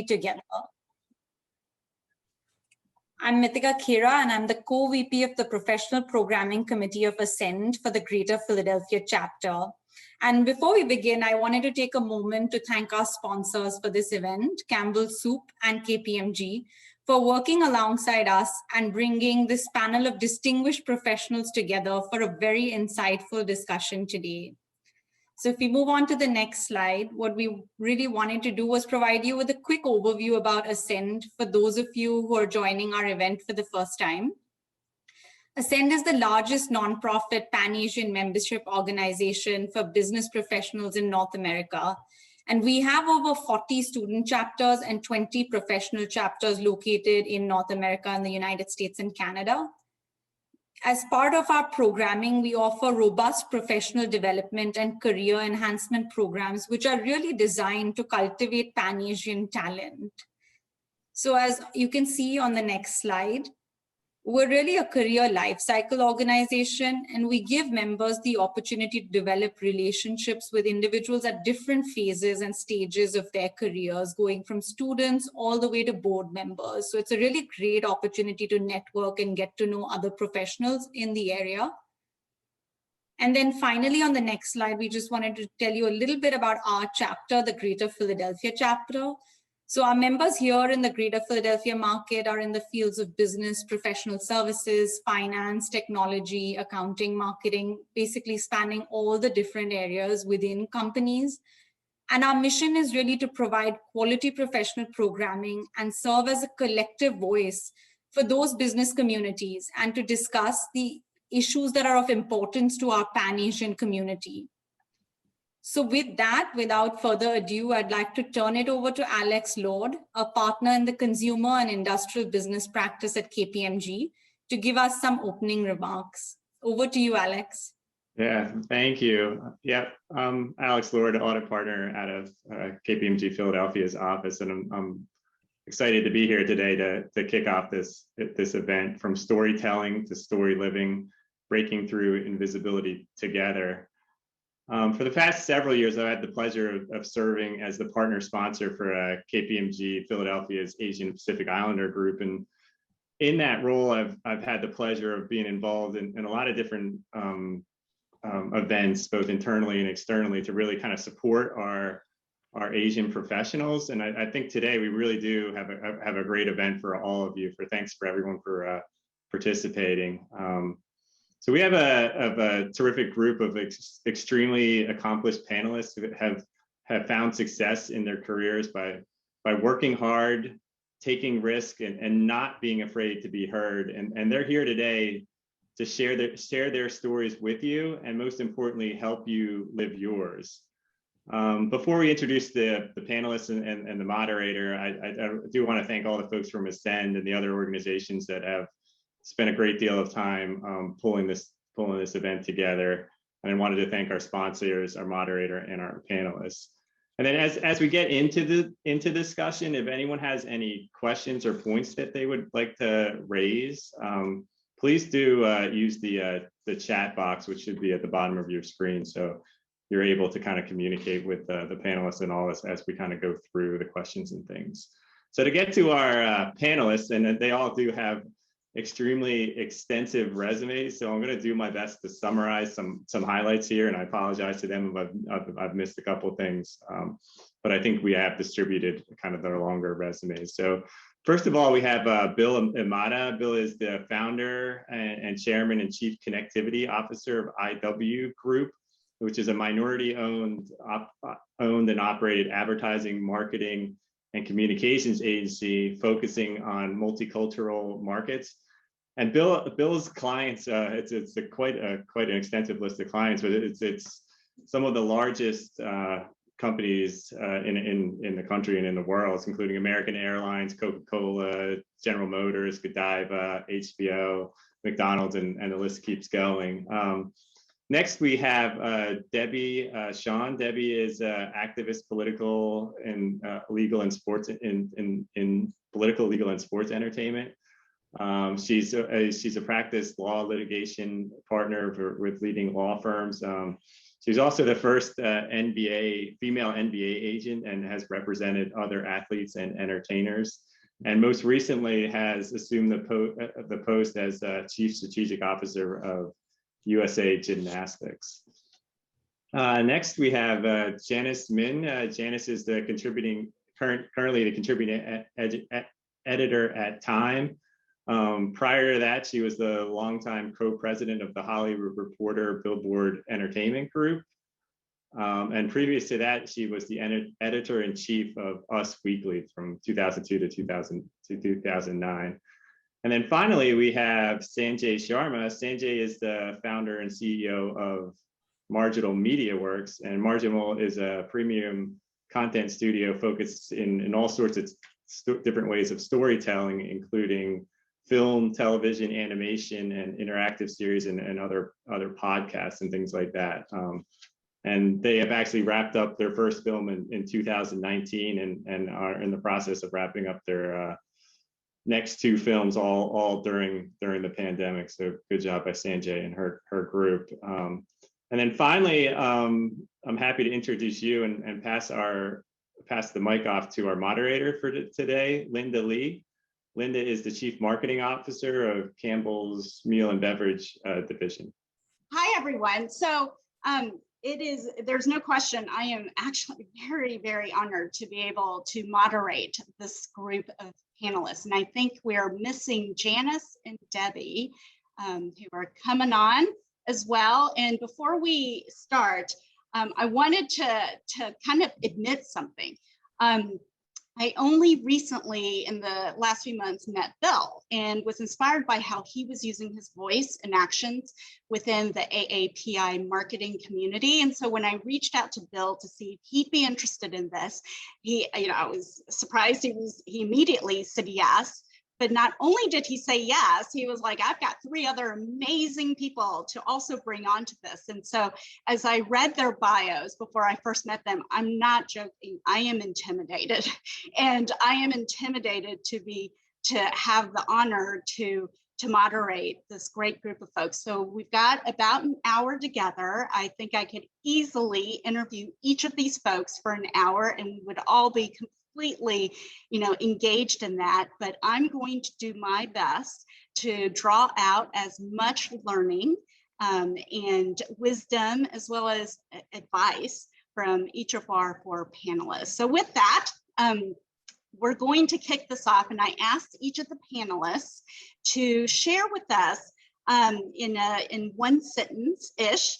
together. I'm Mithika Khera, and I'm the co-VP of the Professional Programming Committee of Ascend for the Greater Philadelphia chapter. And before we begin, I wanted to take a moment to thank our sponsors for this event, Campbell Soup and KPMG, for working alongside us and bringing this panel of distinguished professionals together for a very insightful discussion today. So if we move on to the next slide, what we really wanted to do was provide you with a quick overview about Ascend for those of you who are joining our event for the first time. Ascend is the largest nonprofit Pan-Asian membership organization for business professionals in North America. And we have over 40 student chapters and 20 professional chapters located in North America and the United States and Canada. As part of our programming, we offer robust professional development and career enhancement programs, which are really designed to cultivate Pan-Asian talent. So as you can see on the next slide, we're really a career life cycle organization, and we give members the opportunity to develop relationships with individuals at different phases and stages of their careers, going from students all the way to board members. So it's a really great opportunity to network and get to know other professionals in the area. And then finally, on the next slide, we just wanted to tell you a little bit about our chapter, the Greater Philadelphia chapter. So our members here in the Greater Philadelphia market are in the fields of business, professional services, finance, technology, accounting, marketing, basically spanning all the different areas within companies. And our mission is really to provide quality professional programming and serve as a collective voice for those business communities and to discuss the issues that are of importance to our Pan-Asian community. So with that, without further ado, I'd like to turn it over to Alex Lord, a partner in the consumer and industrial business practice at KPMG, to give us some opening remarks. Over to you, Alex. Yeah, thank you. Yeah, Alex Lord, audit partner out of KPMG Philadelphia's office, and I'm excited to be here today to kick off this event, from storytelling to story living, breaking through invisibility together. For the past several years, I've had the pleasure of serving as the partner sponsor for KPMG Philadelphia's Asian Pacific Islander group. And in that role, I've had the pleasure of being involved in a lot of different events, both internally and externally, to really kind of support our Asian professionals. And I think today we really do have a great event for all of you. Thanks for everyone for participating. So we have a terrific group of extremely accomplished panelists who have found success in their careers by working hard, taking risk, and not being afraid to be heard. And they're here today to share their stories with you, and most importantly, help you live yours. Before we introduce the panelists and the moderator, I do want to thank all the folks from Ascend and the other organizations that have spent a great deal of time pulling this event together. And I wanted to thank our sponsors, our moderator, and our panelists. And then as we get into discussion, if anyone has any questions or points that they would like to raise, please do use the chat box, which should be at the bottom of your screen, so you're able to kind of communicate with the panelists and all this as we kind of go through the questions and things. So to get to our panelists, and they all do have extremely extensive resumes, so I'm going to do my best to summarize some highlights here, and I apologize to them if I've missed a couple of things, but I think we have distributed kind of their longer resumes. So first of all, we have Bill Imada. Bill is the founder and chairman and chief connectivity officer of IW Group, which is a minority-owned and operated advertising, marketing, and communications agency focusing on multicultural markets. And Bill's clients, it's quite an extensive list of clients, but it's some of the largest companies in the country and in the world, including American Airlines, Coca-Cola, General Motors, Godiva, HBO, McDonald's, and the list keeps going. Next, we have Debbie Sean. Debbie is activist, political, and legal and sports in political, legal, and sports entertainment. She's a practiced law litigation partner with leading law firms. She's also the first female NBA agent and has represented other athletes and entertainers. And most recently has assumed the post as Chief Strategic Officer of USA Gymnastics. Next, we have Janice Min. Janice is the currently the contributing editor at Time. Prior to that, she was the longtime co-president of the Hollywood Reporter Billboard Entertainment Group. And previous to that, she was the editor-in-chief of Us Weekly from 2002 to 2009. And then finally, we have Sanjay Sharma. Sanjay is the founder and CEO of Marginal Media Works, and Marginal is a premium content studio focused in all sorts of different ways of storytelling, including film, television, animation, and interactive series, and other podcasts and things like that. And they have actually wrapped up their first film in 2019 and are in the process of wrapping up their next two films all during the pandemic. So good job by Sanjay and her group. And then finally, I'm happy to introduce you and pass the mic off to our moderator for today, Linda Lee. Linda is the Chief Marketing Officer of Campbell's Meal and Beverage Division. Hi, everyone. So there's no question, I am actually very, very honored to be able to moderate this group of panelists. And I think we're missing Janice and Debbie, who are coming on as well. And before we start, I wanted to kind of admit something. I only recently, in the last few months, met Bill and was inspired by how he was using his voice and actions within the AAPI marketing community. And so when I reached out to Bill to see if he'd be interested in this, I was surprised he immediately said yes. But not only did he say yes, he was like, I've got 3 other amazing people to also bring onto this. And so as I read their bios before I first met them, I'm not joking, I am intimidated. And I am intimidated to have the honor to moderate this great group of folks. So we've got about an hour together. I think I could easily interview each of these folks for an hour and would all be completely, engaged in that, but I'm going to do my best to draw out as much learning and wisdom as well as advice from each of our 4 panelists. So with that, we're going to kick this off, and I asked each of the panelists to share with us in one sentence-ish,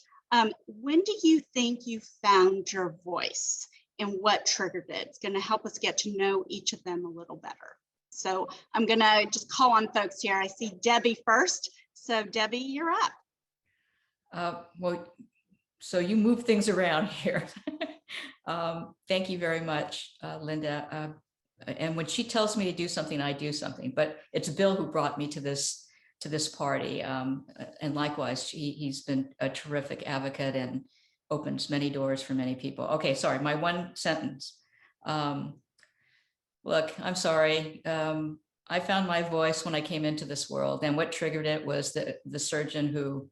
when do you think you found your voice? And what triggered it? It's going to help us get to know each of them a little better. So I'm going to just call on folks here. I see Debbie first. So Debbie, you're up. Well, so you move things around here. Thank you very much, Linda. And when she tells me to do something, I do something. But it's Bill who brought me to this party. And likewise, he's been a terrific advocate and opens many doors for many people. Okay, sorry, my one sentence. Look, I'm sorry. I found my voice when I came into this world, and what triggered it was the surgeon who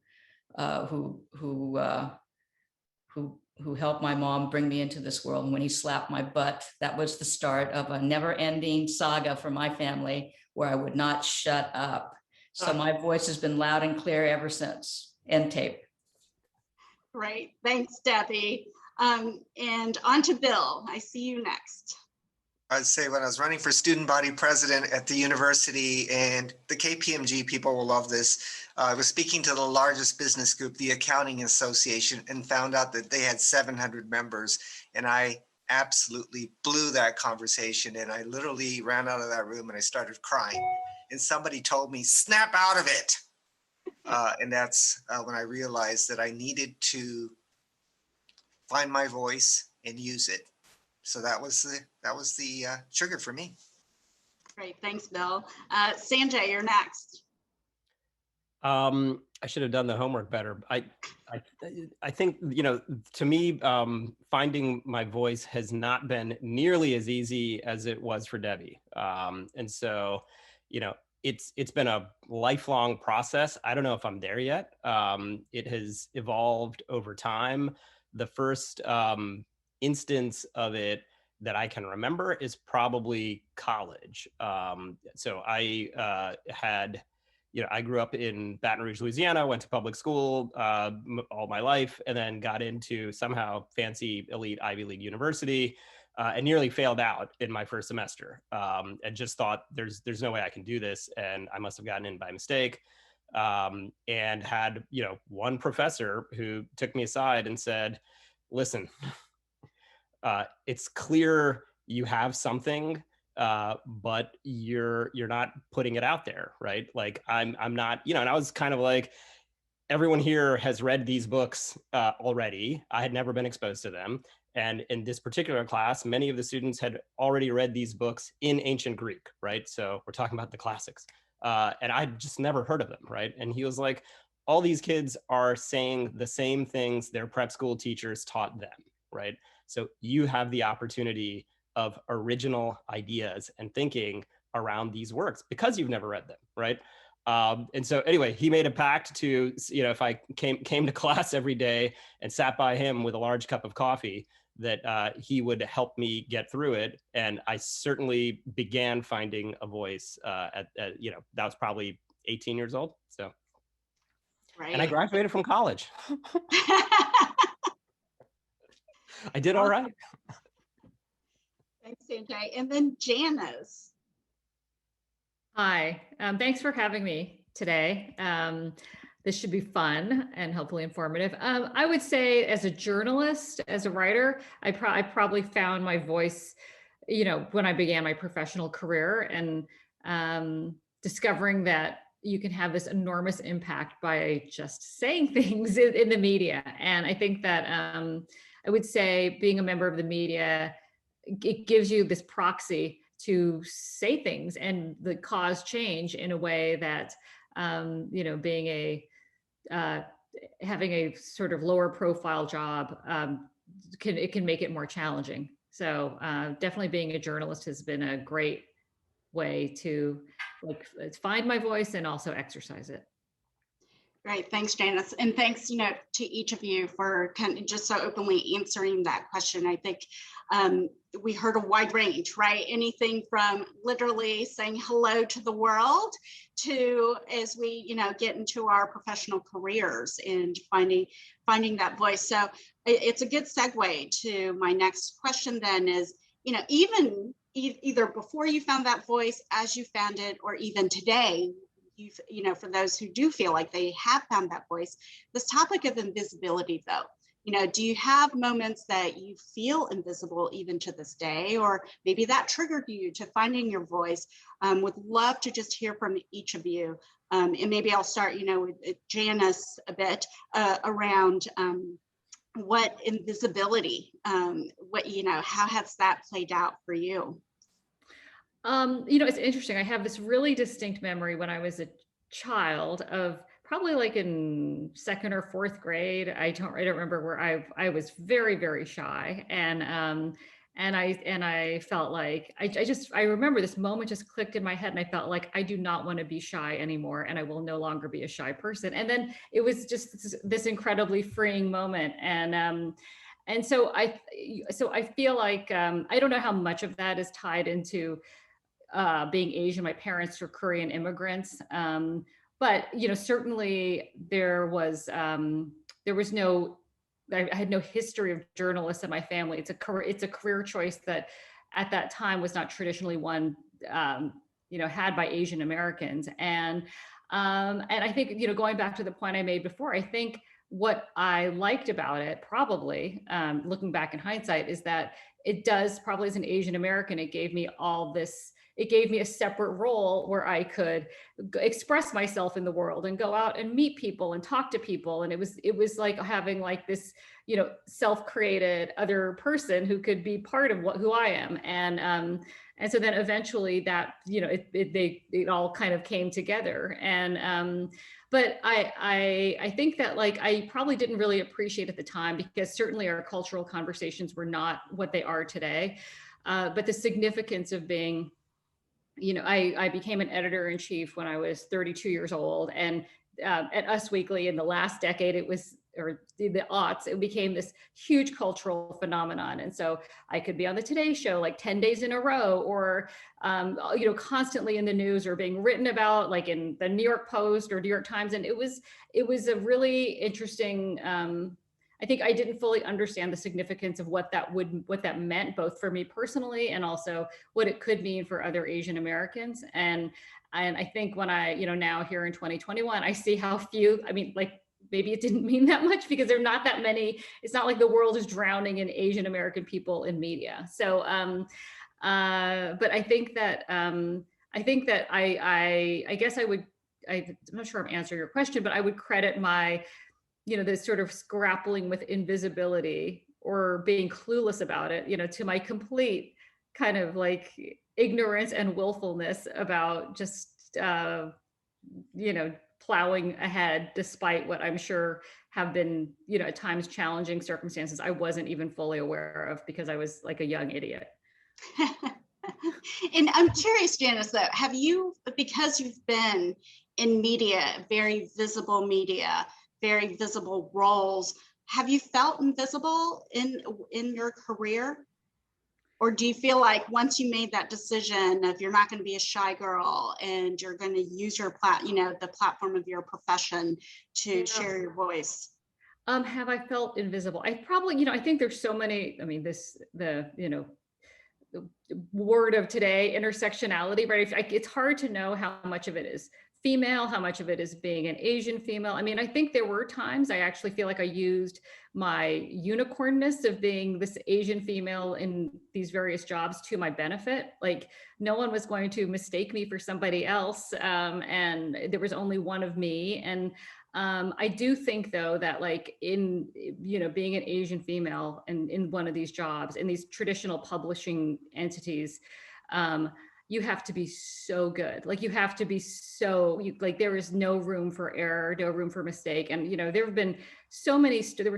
helped my mom bring me into this world. And when he slapped my butt, that was the start of a never-ending saga for my family where I would not shut up. So my voice has been loud and clear ever since. End tape. Great, thanks, Debbie. And on to Bill. I see you next. I'd say when I was running for student body president at the university, and the KPMG people will love this, I was speaking to the largest business group, the Accounting Association, and found out that they had 700 members. And I absolutely blew that conversation. And I literally ran out of that room and I started crying. And somebody told me, snap out of it. And that's when I realized that I needed to find my voice and use it. So that was the trigger for me. Great, thanks, Bill. Sanjay, you're next. I should have done the homework better. I think, to me, finding my voice has not been nearly as easy as it was for Debbie. And so, it's been a lifelong process. I don't know if I'm there yet. It has evolved over time. the first instance of it that I can remember is probably college. So I I grew up in Baton Rouge, Louisiana, went to public school all my life, and then got into somehow fancy elite Ivy League university, and nearly failed out in my first semester, and just thought there's no way I can do this, and I must have gotten in by mistake. And had one professor who took me aside and said, "Listen, it's clear you have something, but you're not putting it out there, right? Like I'm not, and I was kind of like, everyone here has read these books already. I had never been exposed to them. And in this particular class, many of the students had already read these books in ancient Greek, right? So we're talking about the classics. And I'd just never heard of them, right? And he was like, all these kids are saying the same things their prep school teachers taught them, right? So you have the opportunity of original ideas and thinking around these works because you've never read them, right? And so anyway, he made a pact to, if I came to class every day and sat by him with a large cup of coffee, that he would help me get through it. And I certainly began finding a voice at that was probably 18 years old. So, Right. And I graduated from college. I did all right. Thanks, Sanjay. And then Janice. Hi, thanks for having me today. This should be fun and hopefully informative. I would say as a journalist, as a writer, I probably found my voice, when I began my professional career, and discovering that you can have this enormous impact by just saying things in the media. And I think that I would say being a member of the media, it gives you this proxy to say things and the cause change in a way that, being having a sort of lower profile job, it can make it more challenging. So definitely being a journalist has been a great way to find my voice and also exercise it. Great, thanks, Janice. And thanks, to each of you for kind of just so openly answering that question. I think we heard a wide range, right? Anything from literally saying hello to the world to, as we, get into our professional careers and finding that voice. So it's a good segue to my next question then is, even either before you found that voice, as you found it, or even today, for those who do feel like they have found that voice, this topic of invisibility though, do you have moments that you feel invisible even to this day, or maybe that triggered you to finding your voice? Would love to just hear from each of you. And maybe I'll start, with Janice a bit around what invisibility, how has that played out for you? It's interesting. I have this really distinct memory when I was a child of probably like in second or fourth grade. I don't remember where I was very, very shy. And I felt like I remember this moment just clicked in my head and I felt like I do not want to be shy anymore and I will no longer be a shy person. And then it was just this incredibly freeing moment. And so I feel like I don't know how much of that is tied into being Asian. My parents were Korean immigrants, but certainly there was no. I had no history of journalists in my family. It's a career choice that at that time was not traditionally one had by Asian Americans. And I think going back to the point I made before, I think what I liked about it, probably looking back in hindsight, is that it does, probably as an Asian American, it gave me all this. It gave me a separate role where I could express myself in the world and go out and meet people and talk to people. And it was like having like this, self-created other person who could be part of who I am. And so then eventually that, it all kind of came together. And but I think that I probably didn't really appreciate at the time, because certainly our cultural conversations were not what they are today. But the significance of being, I became an editor-in-chief when I was 32 years old. And at Us Weekly in the last decade, it was the aughts, it became this huge cultural phenomenon. And so I could be on the Today Show like 10 days in a row, or, constantly in the news, or being written about like in the New York Post or New York Times. And it was a really interesting, I think I didn't fully understand the significance of what that meant, both for me personally and also what it could mean for other Asian Americans. And I think when I, now here in 2021, I see how few, like maybe it didn't mean that much because there are not that many. It's not like the world is drowning in Asian American people in media. So, but I think that I guess I'm not sure I'm answering your question, but I would credit my, this sort of grappling with invisibility or being clueless about it, to my complete kind of like ignorance and willfulness about just, plowing ahead despite what I'm sure have been, at times challenging circumstances I wasn't even fully aware of because I was like a young idiot. And I'm curious, Janice, though, because you've been in media, very visible media, very visible roles, have you felt invisible in your career? Or do you feel like once you made that decision of you're not going to be a shy girl and you're going to use your the platform of your profession to share your voice? Have I felt invisible? I probably, I think there's so many, the word of today, intersectionality, right? It's hard to know how much of it is female, how much of it is being an Asian female. I think there were times I actually feel like I used my unicornness of being this Asian female in these various jobs to my benefit. Like no one was going to mistake me for somebody else. And there was only one of me. And I do think though that like in, being an Asian female and in one of these jobs in these traditional publishing entities, you have to be so good. Like you have to be there is no room for error, no room for mistake. And, there were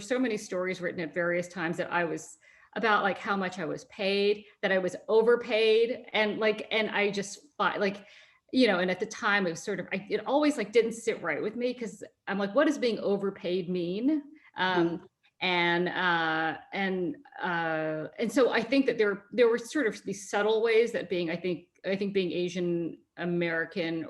so many stories written at various times that I was about like how much I was paid, that I was overpaid. And I just thought and at the time it was sort of, it always like didn't sit right with me because I'm like, what does being overpaid mean? And so I think that there were sort of these subtle ways that I think being Asian American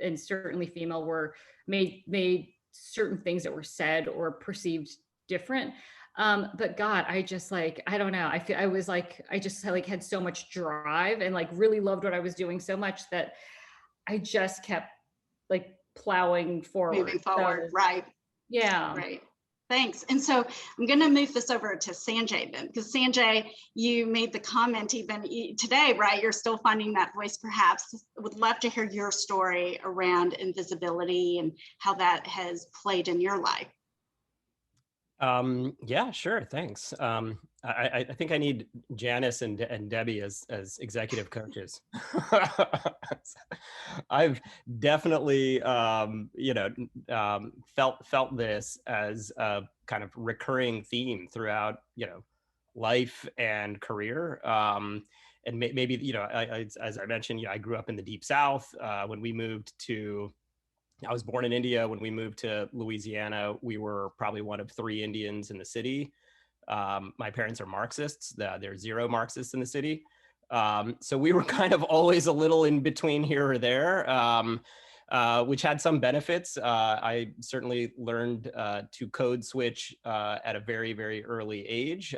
and certainly female were made certain things that were said or perceived different. But God, I just I don't know. I just had so much drive and like really loved what I was doing so much that I just kept like plowing forward. Moving forward, right. Yeah. Right. Thanks. And so I'm going to move this over to Sanjay then, because Sanjay, you made the comment even today, right? You're still finding that voice perhaps. Would love to hear your story around invisibility and how that has played in your life. Yeah, sure. Thanks. I think I need Janice and Debbie as executive coaches. I've definitely, felt this as a kind of recurring theme throughout, life and career. And maybe, as I mentioned, I grew up in the Deep South. When we moved I was born in India. When we moved to Louisiana, we were probably one of 3 Indians in the city. My parents are Marxists. There's 0 Marxists in the city. So we were kind of always a little in between here or there, which had some benefits. I certainly learned to code switch at a very, very early age.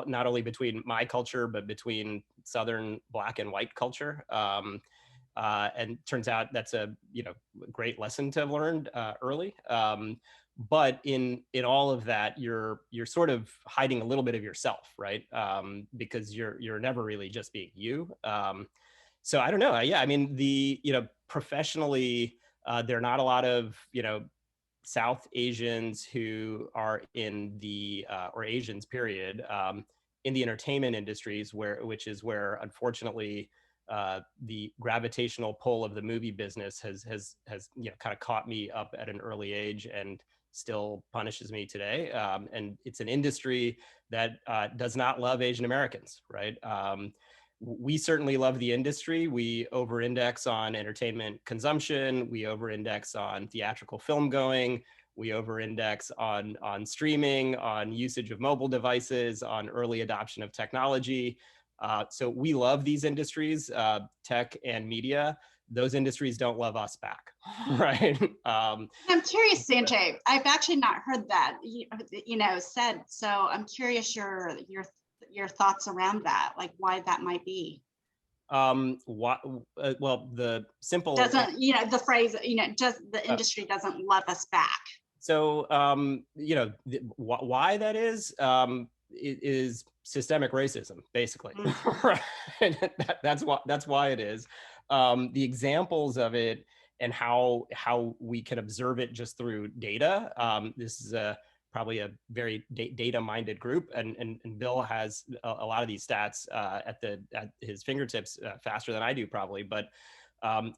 Not only between my culture, but between Southern Black and white culture. And turns out that's a great lesson to have learned early. But in all of that, you're sort of hiding a little bit of yourself, right? Because you're never really just being you. So I don't know. Yeah, professionally, there are not a lot of South Asians who are in the or Asians period in the entertainment industries, which is where unfortunately the gravitational pull of the movie business has kind of caught me up at an early age and still punishes me today. And it's an industry that does not love Asian Americans, right? We certainly love the industry. We over-index on entertainment consumption. We over-index on theatrical film going. We over-index on streaming, on usage of mobile devices, on early adoption of technology. So we love these industries, tech and media. Those industries don't love us back, right? I'm curious, Sanjay. I've actually not heard that said. So I'm curious your thoughts around that, like why that might be. What? Well, the simple doesn't the phrase just the industry doesn't love us back. So why that is systemic racism, basically. Right? That's why it is. The examples of it and how we can observe it just through data. This is probably a very data-minded group, and Bill has a lot of these stats at his fingertips faster than I do probably. But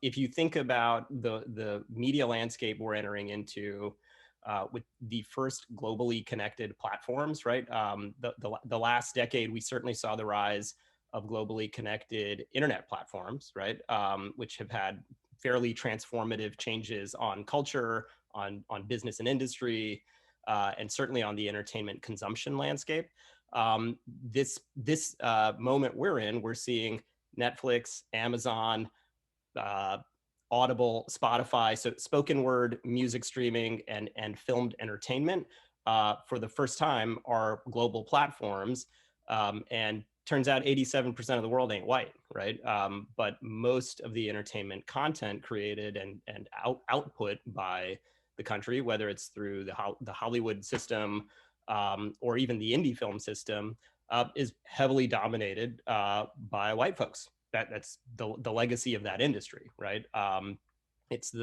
if you think about the media landscape we're entering into, with the first globally connected platforms, right? The last decade, we certainly saw the rise of globally connected internet platforms, right? Which have had fairly transformative changes on culture, on business and industry, and certainly on the entertainment consumption landscape. This moment we're in, we're seeing Netflix, Amazon, Audible, Spotify, so spoken word music streaming and filmed entertainment for the first time are global platforms. And turns out 87% of the world ain't white, right? But most of the entertainment content created and output by the country, whether it's through the Hollywood system or even the indie film system, is heavily dominated by white folks. That's the legacy of that industry, right? It's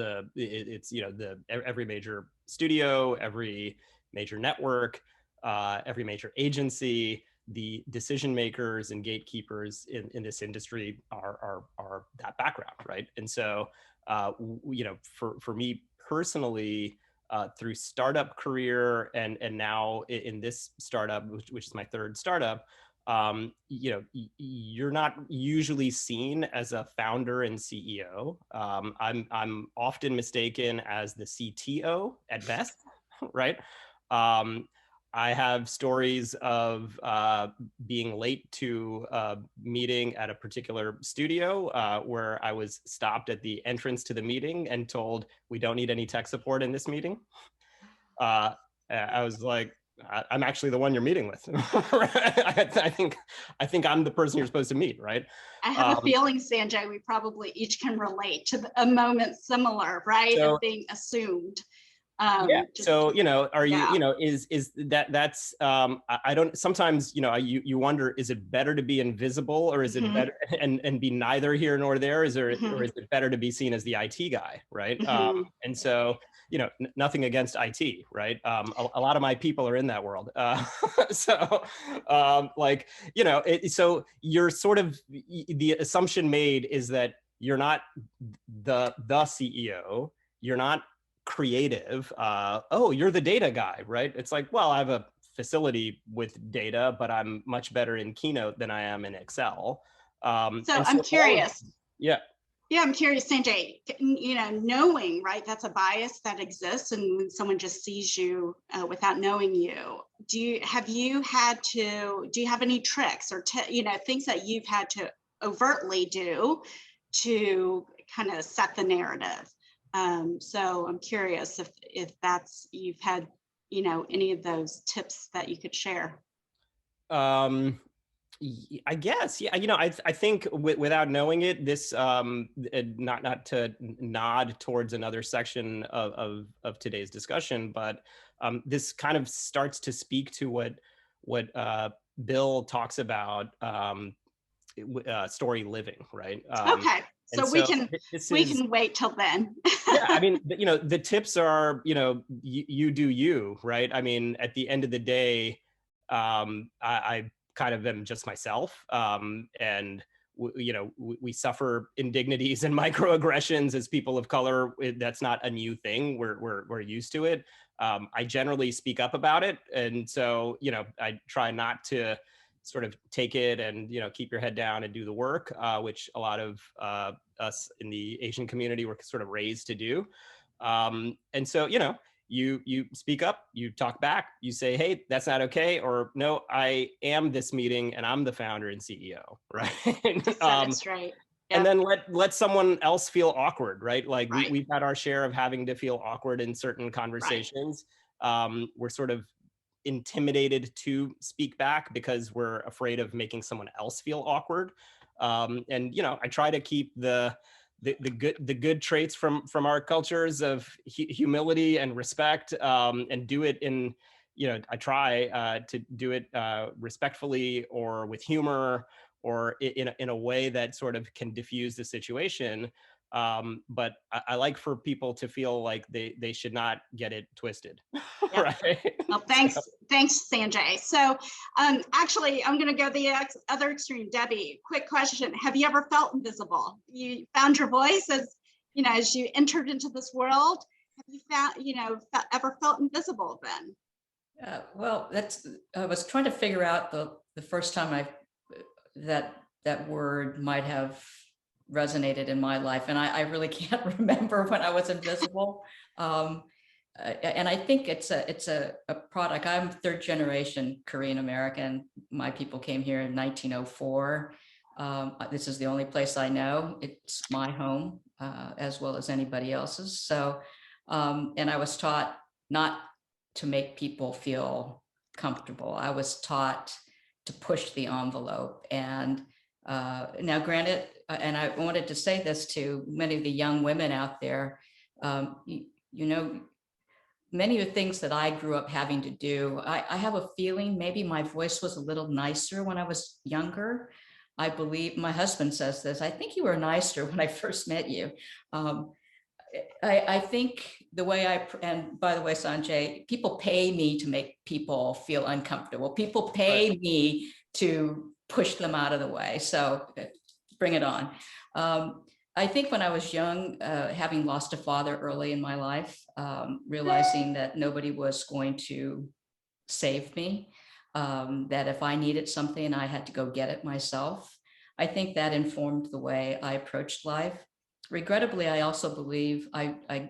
every major studio, every major network, every major agency, the decision makers and gatekeepers in this industry are that background, right? And so, for me personally, through startup career and now in this startup, which is my third startup, you're not usually seen as a founder and CEO. I'm often mistaken as the CTO at best, right? I have stories of being late to a meeting at a particular studio where I was stopped at the entrance to the meeting and told, "We don't need any tech support in this meeting." I was like, I'm actually the one you're meeting with. I think I'm the person you're supposed to meet, right? I have a feeling, Sanjay, we probably each can relate to a moment similar, right? Of being assumed. Yeah. So, are you, is that's, I don't, sometimes, you wonder, is it better to be invisible or is it better and be neither here nor there? Or is it better to be seen as the IT guy, right? And so, nothing against IT, right? A lot of my people are in that world. So you're sort of, the assumption made is that you're not the CEO, you're not creative. Oh, you're the data guy, right? It's like, well, I have a facility with data, but I'm much better in Keynote than I am in Excel. So I'm curious. Yeah, I'm curious, Sanjay, knowing, right, that's a bias that exists, and when someone just sees you without knowing you, do you have any tricks or things that you've had to overtly do to kind of set the narrative? So I'm curious if you've had any of those tips that you could share. I guess, yeah. I think without knowing it, this not to nod towards another section of today's discussion, but this kind of starts to speak to what Bill talks about, story living, right? Okay, so we can wait till then. Yeah, I mean, the tips are, you do you, right? I mean, at the end of the day, I kind of am just myself, and we suffer indignities and microaggressions as people of color. That's not a new thing. We're used to it. I generally speak up about it, and so I try not to sort of take it and keep your head down and do the work, which a lot of us in the Asian community were sort of raised to do. And so you speak up, you talk back, you say, hey, that's not okay, or no, I am this meeting and I'm the founder and CEO, right? That's right. And Yep. then let someone else feel awkward, right? Like Right. we've had our share of having to feel awkward in certain conversations. We're sort of intimidated to speak back because we're afraid of making someone else feel awkward. And I try to keep the good traits from our cultures of humility and respect, and do it in, I try to do it respectfully or with humor, or in a way that sort of can diffuse the situation. But I like for people to feel like they should not get it twisted. Yep. Right? Well, thanks, Sanjay. So actually, I'm going to go the other extreme. Debbie, quick question. Have you ever felt invisible? You found your voice as you entered into this world. Have you found, ever felt invisible then? Well, I was trying to figure out the first time that word might have resonated in my life. And I really can't remember when I was invisible. And I think it's a product. I'm third generation Korean American. My people came here in 1904. This is the only place I know. It's my home, as well as anybody else's. So, and I was taught not to make people feel comfortable. I was taught to push the envelope. And now granted, and I wanted to say this to many of the young women out there, many of the things that I grew up having to do, I have a feeling maybe my voice was a little nicer when I was younger. I believe my husband says this. I think you were nicer when I first met you. I think the way and by the way, Sanjay, people pay me to make people feel uncomfortable. People pay me to push them out of the way. So bring it on. I think when I was young, having lost a father early in my life, realizing that nobody was going to save me, that if I needed something, I had to go get it myself. I think that informed the way I approached life. Regrettably, I also believe I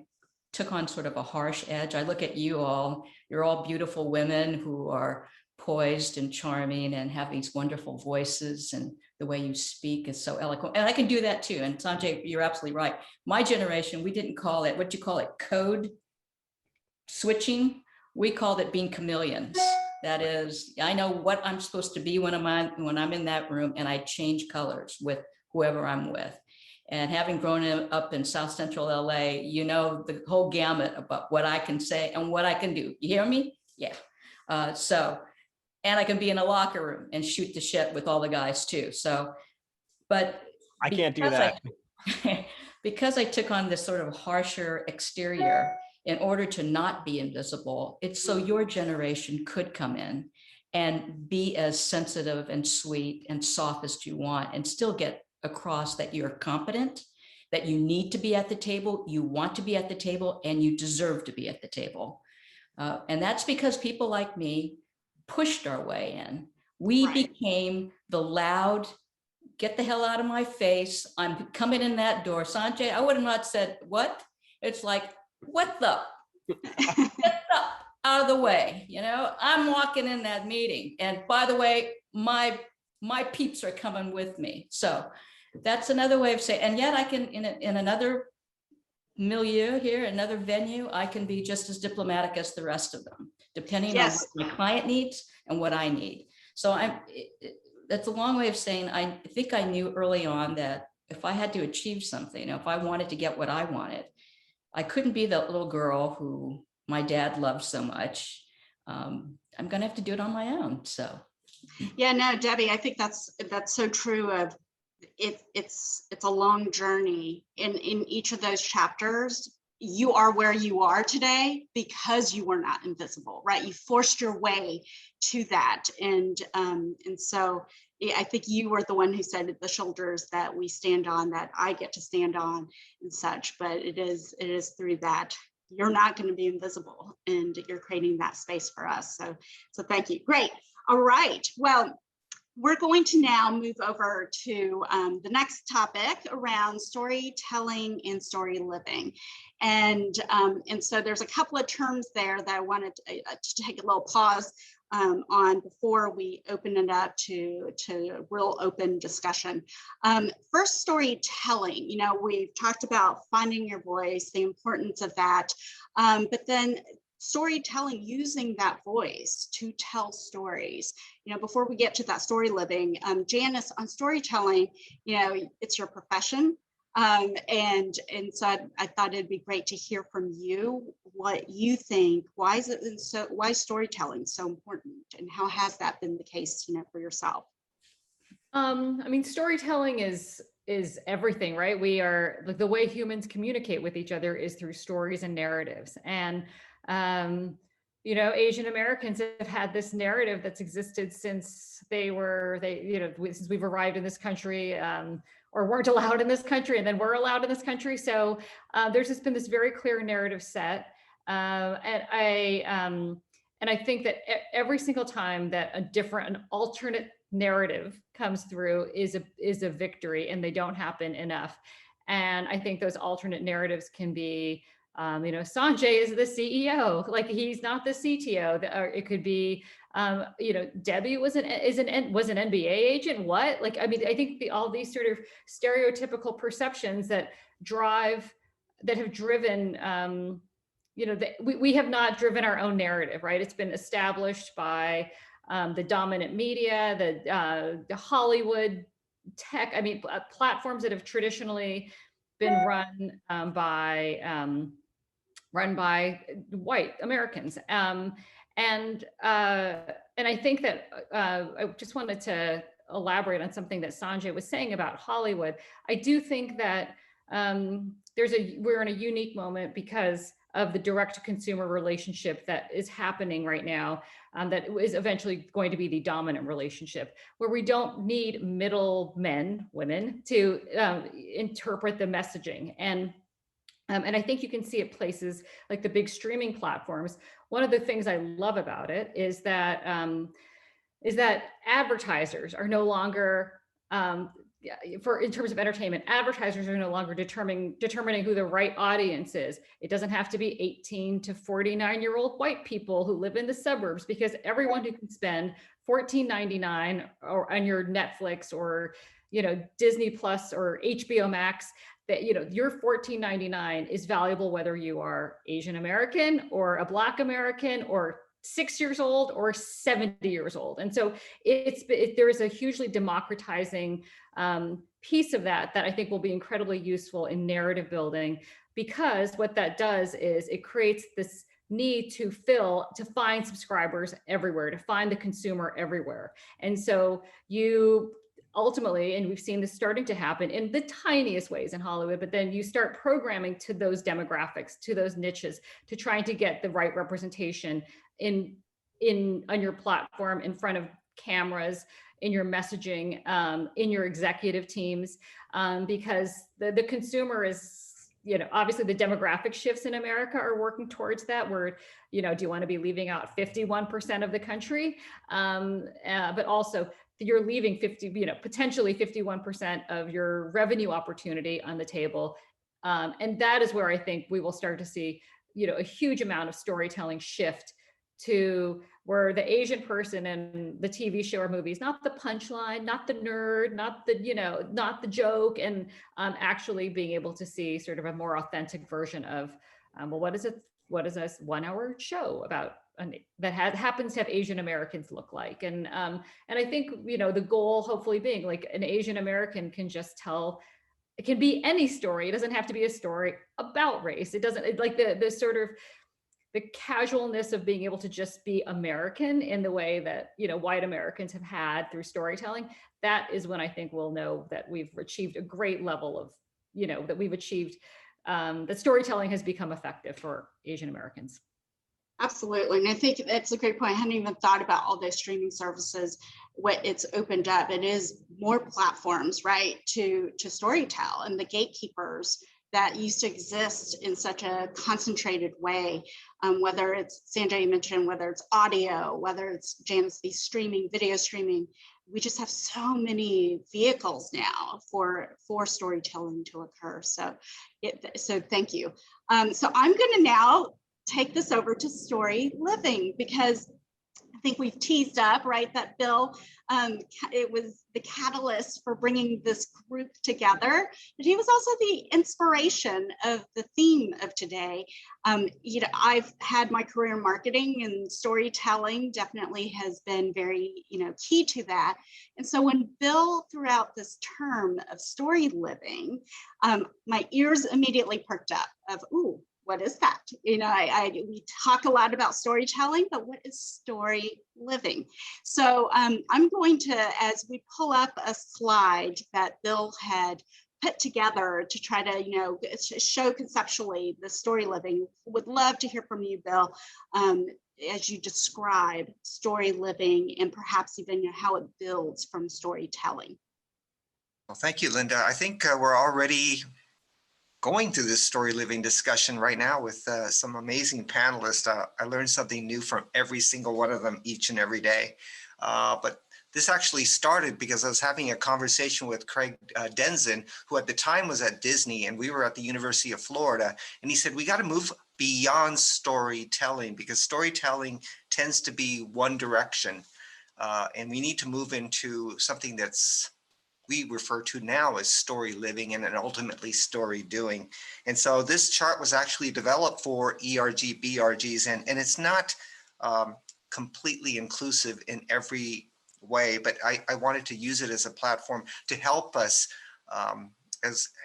took on sort of a harsh edge. I look at you all, you're all beautiful women who are poised and charming and have these wonderful voices, and the way you speak is so eloquent. And I can do that too. And Sanjay, you're absolutely right. My generation, we didn't call it, what do you call it? Code switching. We called it being chameleons. That is, I know what I'm supposed to be when I'm in that room, and I change colors with whoever I'm with. And having grown up in South Central LA, the whole gamut about what I can say and what I can do. You hear me? Yeah. And I can be in a locker room and shoot the shit with all the guys too. So, but I can't do that. Because I took on this sort of harsher exterior in order to not be invisible, it's so your generation could come in and be as sensitive and sweet and soft as you want, and still get across that you're competent, that you need to be at the table, you want to be at the table, and you deserve to be at the table. And that's because people like me pushed our way in. We became the loud, get the hell out of my face, I'm coming in that door. Sanjay, I would have not said, what? It's like, what the? Get up out of the way. I'm walking in that meeting. And by the way, my peeps are coming with me. So that's another way of saying, and yet I can, in another milieu here, another venue, I can be just as diplomatic as the rest of them, depending on what my client needs and what I need. So that's a long way of saying, I think I knew early on that if I had to achieve something, if I wanted to get what I wanted, I couldn't be that little girl who my dad loved so much. I'm going to have to do it on my own. So. Yeah, no, Debbie, I think that's so true of it's a long journey in each of those chapters. You are where you are today because you were not invisible, right? You forced your way to that. And so I think you were the one who said the shoulders that we stand on, that I get to stand on and such, but it is through that. You're not going to be invisible, and you're creating that space for us. So thank you. Great. All right. Well, we're going to now move over to the next topic around storytelling and story living. And so there's a couple of terms there that I wanted to take a little pause on before we open it up to real open discussion. First, storytelling. You know, we've talked about finding your voice, the importance of that, but then storytelling, using that voice to tell stories. You know, before we get to that story living, Janice, on storytelling, you know, it's your profession. And so I thought it'd be great to hear from you what you think. Why is storytelling so important, and how has that been the case, you know, for yourself? I mean, storytelling is everything, right? We are, like, the way humans communicate with each other is through stories and narratives. And you know, Asian Americans have had this narrative that's existed since since we've arrived in this country, or weren't allowed in this country, and then we're allowed in this country. So there's just been this very clear narrative set, and I think that every single time that an alternate narrative comes through is a victory, and they don't happen enough. And I think those alternate narratives can be, you know, Sanjay is the CEO, like he's not the CTO. Or it could be, you know, Debbie was an NBA agent. What? Like, I mean, I think all these sort of stereotypical perceptions that have driven, you know, we have not driven our own narrative, right? It's been established by the dominant media, the Hollywood tech. I mean, platforms that have traditionally been run by white Americans. And I think that I just wanted to elaborate on something that Sanjay was saying about Hollywood. I do think that we're in a unique moment because of the direct-to-consumer relationship that is happening right now, that is eventually going to be the dominant relationship, where we don't need women to interpret the messaging. And I think you can see it places like the big streaming platforms. One of the things I love about it is that advertisers are no longer, in terms of entertainment, advertisers are no longer determining who the right audience is. It doesn't have to be 18 to 49-year-old white people who live in the suburbs, because everyone who can spend $14.99 on your Netflix or, you know, Disney Plus or HBO Max, that, you know, your $14.99 is valuable whether you are Asian American or a Black American or 6 years old or 70 years old. And so there is a hugely democratizing piece of that I think will be incredibly useful in narrative building, because what that does is it creates this need to find subscribers everywhere, to find the consumer everywhere. And so you ultimately, and we've seen this starting to happen in the tiniest ways in Hollywood, but then you start programming to those demographics, to those niches, to trying to get the right representation on your platform, in front of cameras, in your messaging, in your executive teams, because the consumer is, you know, obviously the demographic shifts in America are working towards that, where, you know, do you want to be leaving out 51% of the country? But also you're leaving potentially 51% of your revenue opportunity on the table. And that is where I think we will start to see, you know, a huge amount of storytelling shift to where the Asian person in the TV show or movies, not the punchline, not the nerd, not the joke, and actually being able to see sort of a more authentic version of, well, what is this 1 hour show about that happens to have Asian Americans look like? And I think, you know, the goal hopefully being like an Asian American can just tell, it can be any story. It doesn't have to be a story about race. It doesn't, like the sort of the casualness of being able to just be American in the way that, you know, white Americans have had through storytelling. That is when I think we'll know that we've achieved a great level of, you know, that we've achieved, that storytelling has become effective for Asian Americans. Absolutely. And I think that's a great point. I hadn't even thought about all those streaming services, what it's opened up. It is more platforms, right, to storytell, and the gatekeepers that used to exist in such a concentrated way, whether it's, Sanjay mentioned, whether it's audio, whether it's Janice, video streaming, we just have so many vehicles now for storytelling to occur. So thank you. So I'm going to now take this over to story living, because I think we've teased up, right, that Bill, it was the catalyst for bringing this group together, but he was also the inspiration of the theme of today. You know, I've had my career in marketing, and storytelling definitely has been very, you know, key to that. And so when Bill threw out this term of story living, my ears immediately perked up of, ooh, what is that? You know, we talk a lot about storytelling, but what is story living? So I'm going to, as we pull up a slide that Bill had put together to try to, you know, show conceptually the story living, would love to hear from you, Bill, as you describe story living and perhaps even, you know, how it builds from storytelling. Well, thank you, Linda. I think we're already going through this story living discussion right now with some amazing panelists. I learned something new from every single one of them each and every day. But this actually started because I was having a conversation with Craig Denzin, who at the time was at Disney, and we were at the University of Florida. And he said, we got to move beyond storytelling, because storytelling tends to be one direction. And we need to move into something that's we refer to now as story living, and then ultimately story doing. And so this chart was actually developed for ERG, BRGs, and it's not completely inclusive in every way, but I wanted to use it as a platform to help us,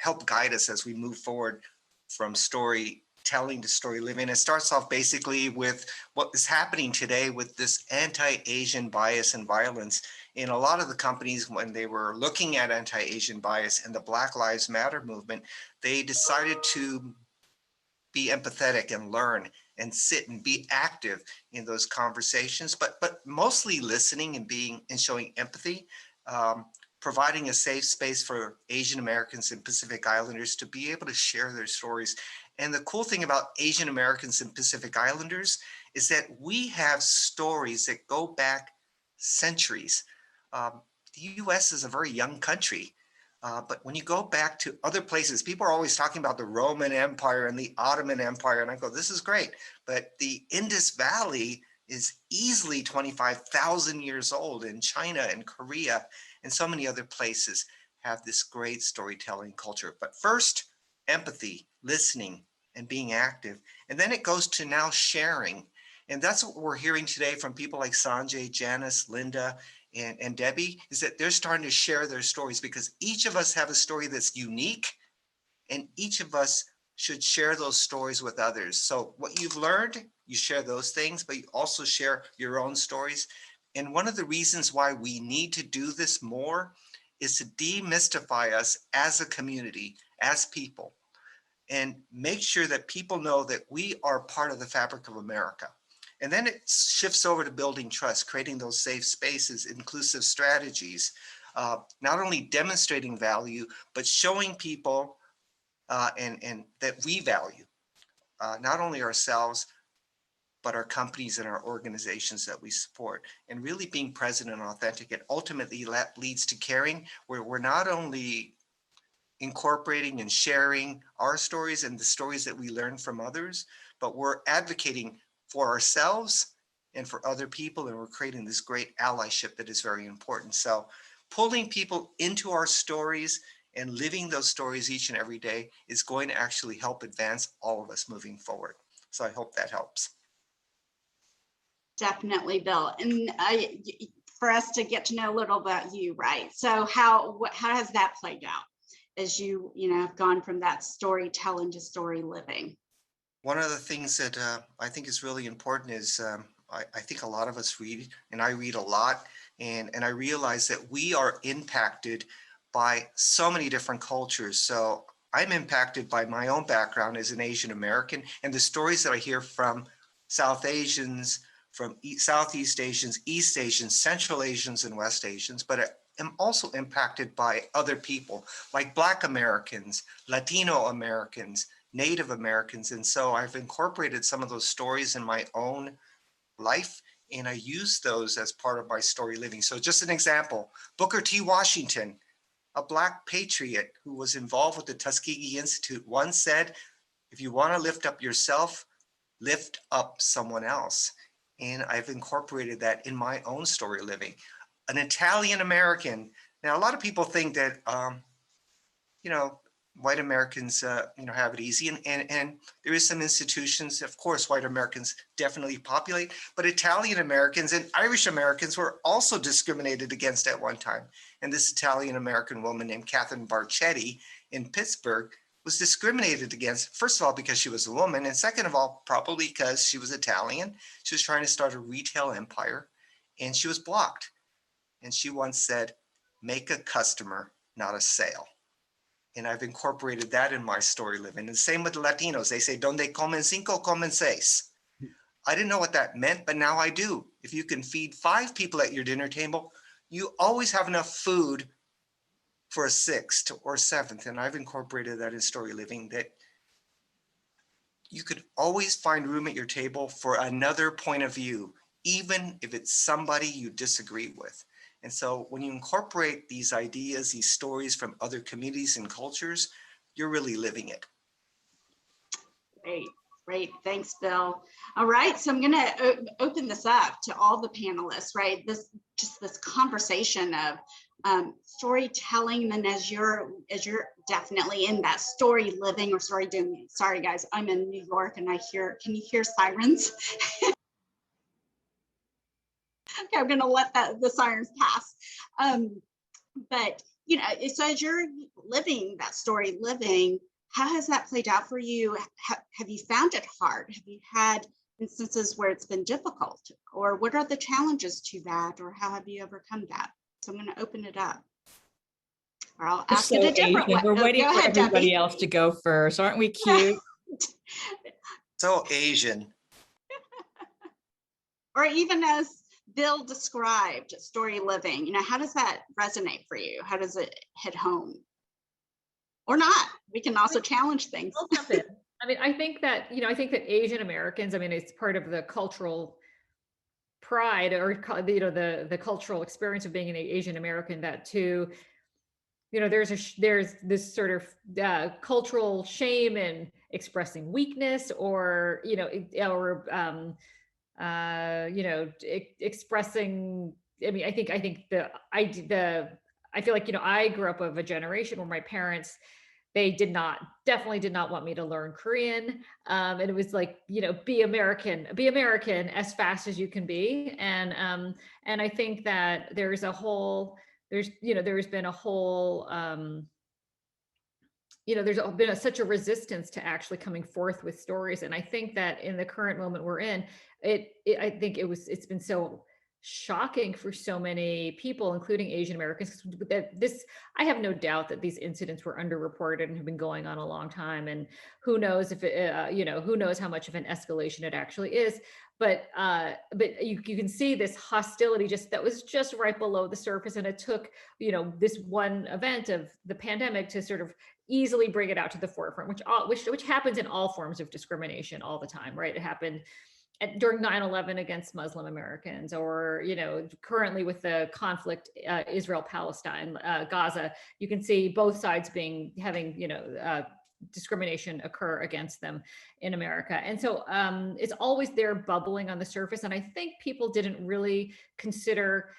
help guide us as we move forward from storytelling to story living. It starts off basically with what is happening today with this anti-Asian bias and violence. In a lot of the companies, when they were looking at anti-Asian bias and the Black Lives Matter movement, they decided to be empathetic and learn and sit and be active in those conversations, but mostly listening and showing empathy, providing a safe space for Asian Americans and Pacific Islanders to be able to share their stories. And the cool thing about Asian Americans and Pacific Islanders is that we have stories that go back centuries. The US is a very young country, but when you go back to other places, people are always talking about the Roman Empire and the Ottoman Empire, and I go, this is great, but the Indus Valley is easily 25,000 years old, and China and Korea and so many other places have this great storytelling culture. But first, empathy, listening, and being active. And then it goes to now sharing. And that's what we're hearing today from people like Sanjay, Janice, Linda, and Debbie, is that they're starting to share their stories, because each of us have a story that's unique, and each of us should share those stories with others. So what you've learned, you share those things, but you also share your own stories. And one of the reasons why we need to do this more is to demystify us as a community, as people, and make sure that people know that we are part of the fabric of America. And then it shifts over to building trust, creating those safe spaces, inclusive strategies, not only demonstrating value, but showing people and that we value not only ourselves, but our companies and our organizations that we support, and really being present and authentic. And ultimately that leads to caring, where we're not only incorporating and sharing our stories and the stories that we learn from others, but we're advocating for ourselves and for other people, and we're creating this great allyship that is very important. So pulling people into our stories and living those stories each and every day is going to actually help advance all of us moving forward. So I hope that helps. Definitely, Bill. And for us to get to know a little about you, right? So how has that played out as you have gone from that storytelling to story living? One of the things that I think is really important is I think a lot of us read, and I read a lot, and I realize that we are impacted by so many different cultures. So I'm impacted by my own background as an Asian American, and the stories that I hear from South Asians, from Southeast Asians, East Asians, Central Asians, and West Asians, but I'm also impacted by other people like Black Americans, Latino Americans, Native Americans. And so I've incorporated some of those stories in my own life and I use those as part of my story living. So just an example, Booker T. Washington, a Black patriot who was involved with the Tuskegee Institute, once said, if you want to lift up yourself, lift up someone else. And I've incorporated that in my own story living. An Italian American. Now, a lot of people think that, white Americans, have it easy. And there is some institutions, of course, white Americans definitely populate, but Italian Americans and Irish Americans were also discriminated against at one time. And this Italian American woman named Catherine Barchetti in Pittsburgh was discriminated against, first of all, because she was a woman, and second of all, probably because she was Italian. She was trying to start a retail empire, and she was blocked. And she once said, make a customer, not a sale. And I've incorporated that in my story living. And same with the Latinos. They say, donde comen cinco, comen seis. I didn't know what that meant, but now I do. If you can feed 5 people at your dinner table, you always have enough food for a 6th or 7th. And I've incorporated that in story living, that you could always find room at your table for another point of view, even if it's somebody you disagree with. And so when you incorporate these ideas, these stories from other communities and cultures, you're really living it. Great, great. Thanks, Bill. All right, so I'm going to open this up to all the panelists, right? This conversation of storytelling, and as you're definitely in that story living or story doing. Sorry, guys, I'm in New York, and can you hear sirens? Okay, I'm going to let the sirens pass. But, so as you're living that story living, how has that played out for you? Have you found it hard? Have you had instances where it's been difficult? Or what are the challenges to that? Or how have you overcome that? So I'm going to open it up. Or I'll ask it a different way. We're waiting for everybody else to go first. Aren't we cute? So Asian. Or even as Bill described story living, how does that resonate for you? How does it hit home? Or not? We can also challenge things. I mean, I think that Asian Americans, it's part of the cultural pride, or the cultural experience of being an Asian American, that too, there's this sort of cultural shame in expressing weakness, or expressing. I feel like, I grew up of a generation where my parents, they definitely did not want me to learn Korean. And it was like, be American as fast as you can be. And I think that there's been a whole, there's been such a resistance to actually coming forth with stories. And I think that in the current moment we're in, it's been so shocking for so many people, including Asian Americans, that I have no doubt that these incidents were underreported and have been going on a long time. And who knows if who knows how much of an escalation it actually is. But you can see this hostility that was just right below the surface. And it took, this one event of the pandemic to sort of easily bring it out to the forefront, which happens in all forms of discrimination all the time, right? It happened during 9/11 against Muslim Americans, or, currently with the conflict, Israel-Palestine, Gaza, you can see both sides having discrimination occur against them in America. And so it's always there bubbling on the surface. And I think people didn't really consider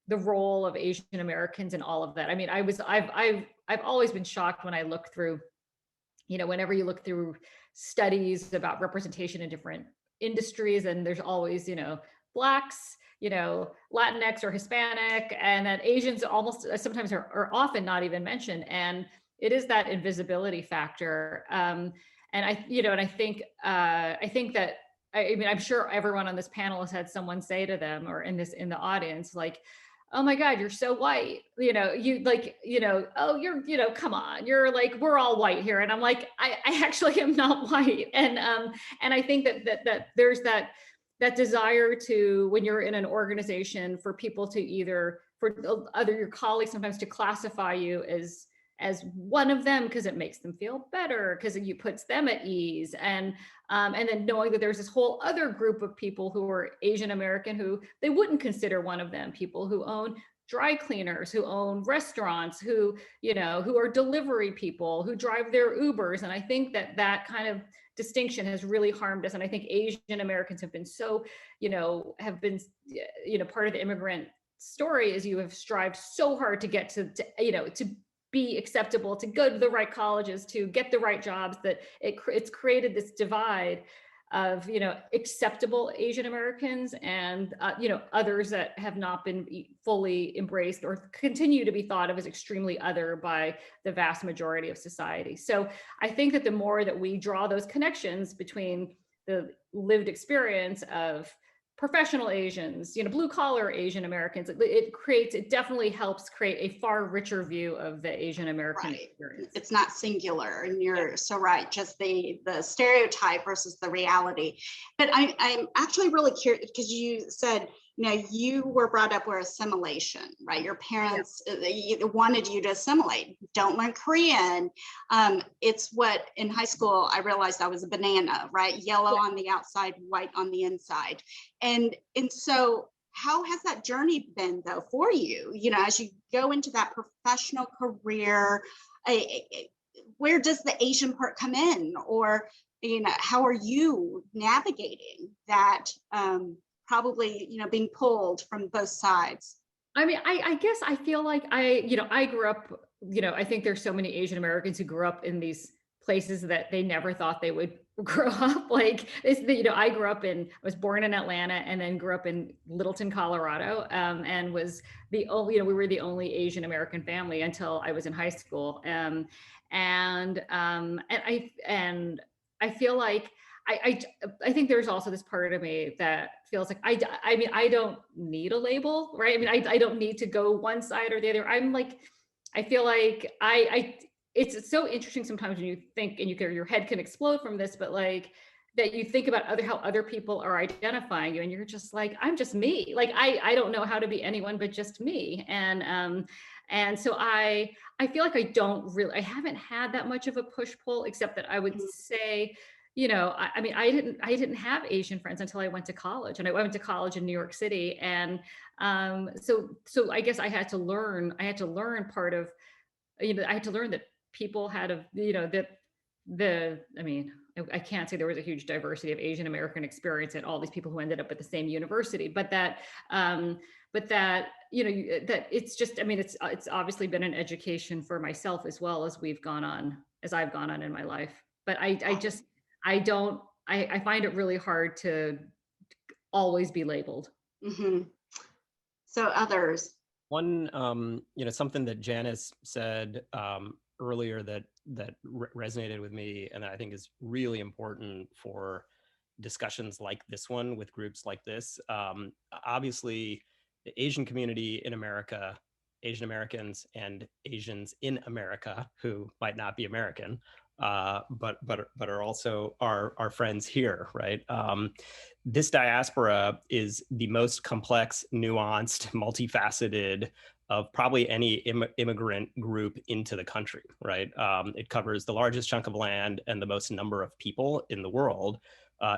the role of Asian Americans in all of that. I mean, I've always been shocked when I look through, whenever you look through studies about representation in different industries, and there's always, Blacks, Latinx or Hispanic, and that Asians almost sometimes are often not even mentioned. And it is that invisibility factor. And I think that, I'm sure everyone on this panel has had someone say to them, or in the audience, like, oh my God, you're so white. Oh, you're, come on, you're like, we're all white here. And I'm like, I actually am not white. And I think that there's that desire to, when you're in an organization, for people to your colleagues sometimes to classify you as as one of them because it makes them feel better, because it puts them at ease. And then knowing that there's this whole other group of people who are Asian American who they wouldn't consider one of them, people who own dry cleaners, who own restaurants, who, who are delivery people, who drive their Ubers. And I think that kind of distinction has really harmed us. And I think Asian Americans have been so, have been, part of the immigrant story is you have strived so hard to get to be acceptable, to go to the right colleges, to get the right jobs, that it's created this divide of, acceptable Asian Americans and, others that have not been fully embraced or continue to be thought of as extremely other by the vast majority of society. So I think that the more that we draw those connections between the lived experience of professional Asians, blue collar Asian Americans, it definitely helps create a far richer view of the Asian American experience. It's not singular, and you're so right, just the stereotype versus the reality. But I'm actually really curious, because you said, you were brought up where assimilation, right? Your parents wanted you to assimilate. Don't learn Korean. It's what in high school I realized I was a banana, right? Yellow on the outside, white on the inside. And so how has that journey been though for you? As you go into that professional career, where does the Asian part come in? Or, how are you navigating that? Probably, being pulled from both sides. I mean, I guess I feel like I grew up, I think there's so many Asian Americans who grew up in these places that they never thought they would grow up. Like, I was born in Atlanta and then grew up in Littleton, Colorado, and was the only, we were the only Asian American family until I was in high school. And I feel like I think there's also this part of me that feels like I mean, I don't need a label, right? I mean, I don't need to go one side or the other. I'm like, I feel like it's so interesting sometimes when you think, and your head can explode from this, but like that you think about how other people are identifying you, and you're just like, I'm just me. Like, I don't know how to be anyone but just me. And so I feel like I haven't had that much of a push-pull, except that I would say, I mean, I didn't have Asian friends until I went to college, and I went to college in New York City. And so I guess I had to learn part of, I had to learn that people had I can't say there was a huge diversity of Asian American experience and all these people who ended up at the same university, but that that it's just, I mean, it's obviously been an education for myself as well as I've gone on in my life. But I find it really hard to always be labeled. Mm-hmm. So others. One, something that Janice said earlier that resonated with me, and I think is really important for discussions like this one with groups like this. Obviously, the Asian community in America, Asian Americans and Asians in America who might not be American, but are also our friends here, right? This diaspora is the most complex, nuanced, multifaceted of probably any immigrant group into the country, right? It covers the largest chunk of land and the most number of people in the world,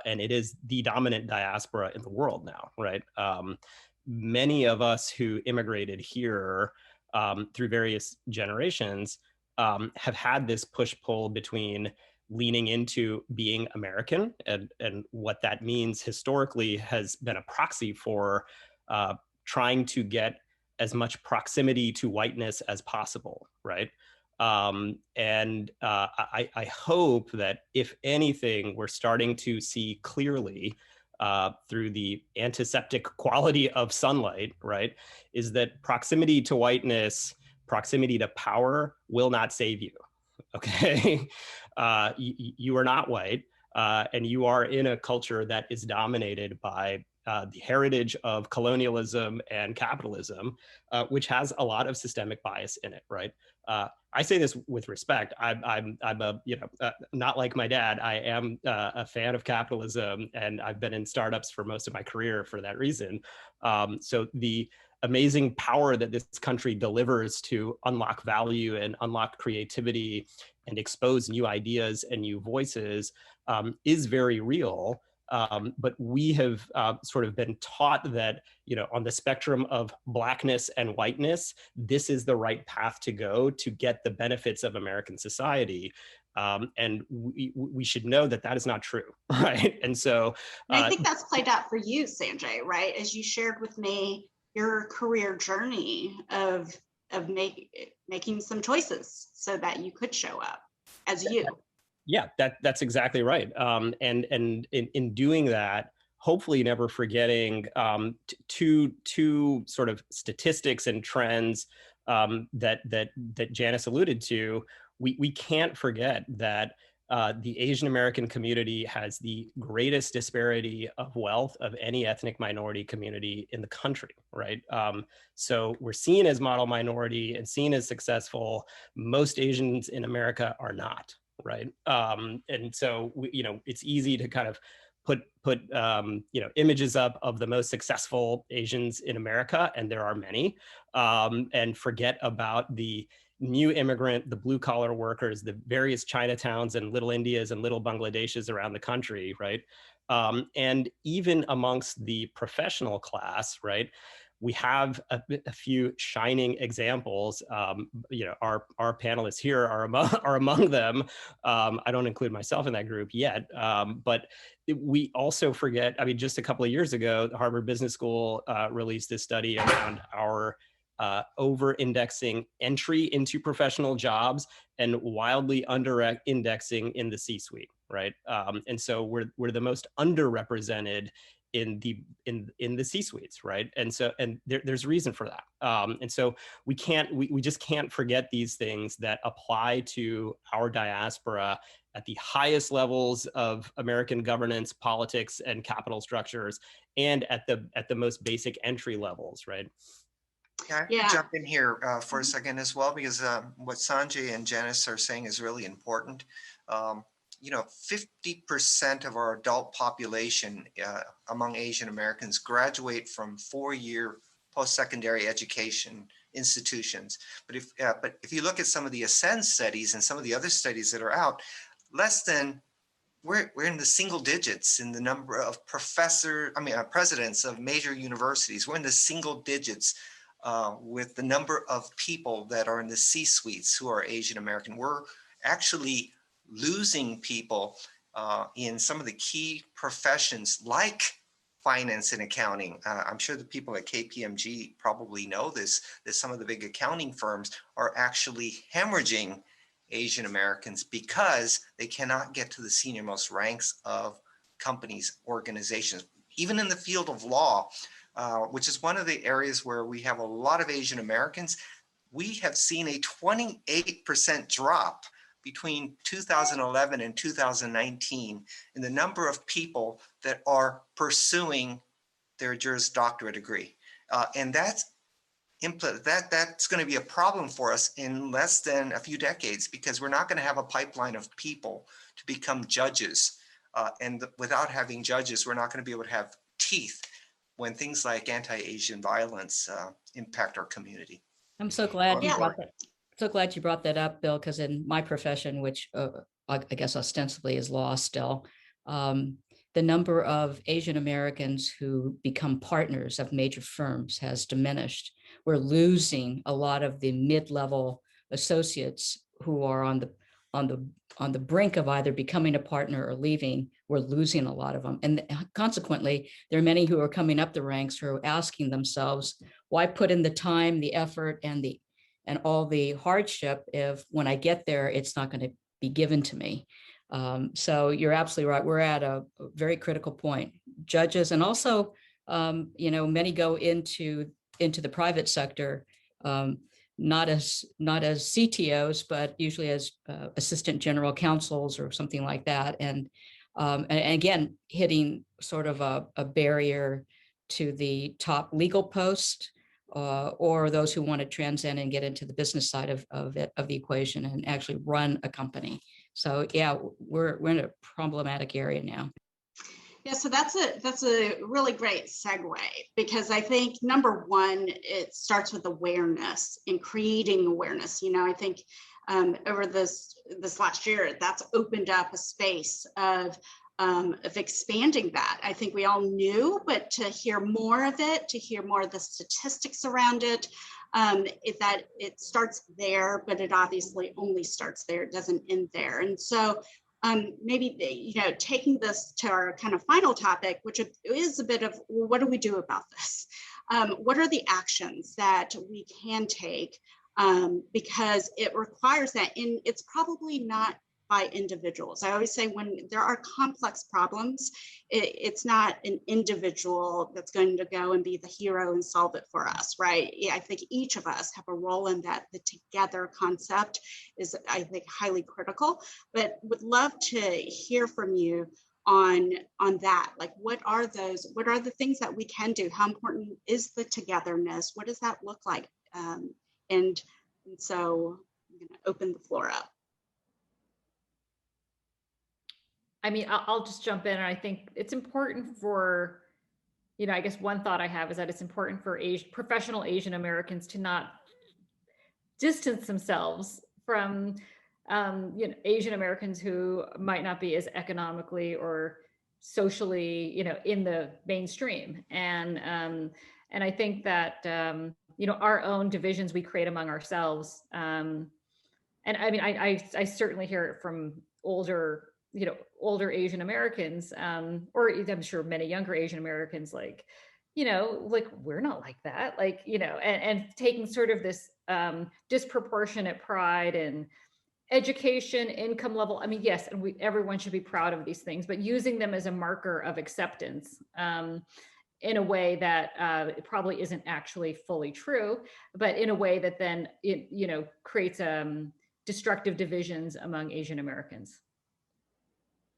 and it is the dominant diaspora in the world now, right? Many of us who immigrated here through various generations have had this push-pull between leaning into being American, and what that means historically has been a proxy for trying to get as much proximity to whiteness as possible, right? I hope that if anything, we're starting to see clearly through the antiseptic quality of sunlight, right, is that proximity to whiteness, proximity to power will not save you, okay? You are not white, and you are in a culture that is dominated by the heritage of colonialism and capitalism, which has a lot of systemic bias in it, right? I say this with respect. I'm a, not like my dad. I am a fan of capitalism, and I've been in startups for most of my career for that reason. So the amazing power that this country delivers to unlock value and unlock creativity and expose new ideas and new voices is very real. But we have sort of been taught that, on the spectrum of Blackness and whiteness, this is the right path to go to get the benefits of American society. And we should know that that is not true, right? And so, and I think that's played out for you, Sanjay, right? As you shared with me your career journey of making some choices so that you could show up as you. Yeah, that's exactly right. And in doing that, hopefully never forgetting two sort of statistics and trends that Janice alluded to. We can't forget that the Asian American community has the greatest disparity of wealth of any ethnic minority community in the country, right? So we're seen as model minority and seen as successful. Most Asians in America are not, right? And so it's easy to kind of put images up of the most successful Asians in America, and there are many, and forget about the new immigrant, the blue collar workers, the various Chinatowns and little Indias and little Bangladeshis around the country, right? And even amongst the professional class, right? We have a few shining examples. Our panelists here are among them. I don't include myself in that group yet, but we also forget. I mean, just a couple of years ago, the Harvard Business School released this study around our over-indexing entry into professional jobs and wildly under-indexing in the C-suite, right? And so we're the most underrepresented in the C-suites, right? And so there's reason for that. And so we just can't forget these things that apply to our diaspora at the highest levels of American governance, politics, and capital structures, and at the most basic entry levels, right? Yeah, I can jump in here for a second as well, because what Sanjay and Janice are saying is really important. 50% of our adult population among Asian Americans graduate from 4-year post-secondary education institutions. But if you look at some of the Ascend studies and some of the other studies that are out, we're in the single digits in the number of presidents of major universities. We're in the single digits with the number of people that are in the C-suites who are Asian American. We're actually losing people in some of the key professions like finance and accounting. I'm sure the people at KPMG probably know this, that some of the big accounting firms are actually hemorrhaging Asian Americans because they cannot get to the senior most ranks of companies, organizations. Even in the field of law, which is one of the areas where we have a lot of Asian Americans, we have seen a 28% drop between 2011 and 2019 in the number of people that are pursuing their Juris Doctorate degree. And that's going to be a problem for us in less than a few decades, because we're not going to have a pipeline of people to become judges. And without having judges, we're not going to be able to have teeth when things like anti-Asian violence impact our community. I'm so glad you brought that. So glad you brought that up, Bill, because in my profession, which I guess ostensibly is law still, the number of Asian Americans who become partners of major firms has diminished. We're losing a lot of the mid-level associates who are on the brink of either becoming a partner or leaving. We're losing a lot of them. And consequently, there are many who are coming up the ranks who are asking themselves, why put in the time, the effort, and all the hardship if when I get there, it's not going to be given to me. So you're absolutely right. We're at a very critical point. Judges, and also, many go into the private sector, not as CTOs, but usually as assistant general counsels or something like that. And again, hitting sort of a barrier to the top legal post, or those who want to transcend and get into the business side of the equation and actually run a company. So yeah, we're in a problematic area now. Yeah, so that's a really great segue, because I think number one, it starts with awareness and creating awareness. You know, I think over this last year, that's opened up a space of expanding that. I think we all knew, but to hear more of it, to hear more of the statistics around it, that it starts there, but it obviously only starts there, it doesn't end there. And so maybe, you know, taking this to our kind of final topic, which is a bit of, well, what do we do about this? What are the actions that we can take? Because it requires that, and it's probably not by individuals. I always say when there are complex problems, it's not an individual that's going to go and be the hero and solve it for us, right? Yeah, I think each of us have a role in that. The together concept is, I think, highly critical, but would love to hear from you on that. Like, what are the things that we can do? How important is the togetherness? What does that look like? And so I'm going to open the floor up. I mean, I'll just jump in, and I think it's important for, you know, I guess one thought I have is that it's important for professional Asian Americans to not distance themselves from, you know, Asian Americans who might not be as economically or socially, you know, in the mainstream. And I think that, you know, our own divisions we create among ourselves. And I mean, I certainly hear it from older Asian Americans, or I'm sure many younger Asian Americans, like, you know, like, we're not like that, like, you know, and taking sort of this disproportionate pride in education, income level. I mean, yes, and everyone should be proud of these things, but using them as a marker of acceptance in a way that it probably isn't actually fully true, but in a way that then it, you know, creates destructive divisions among Asian Americans.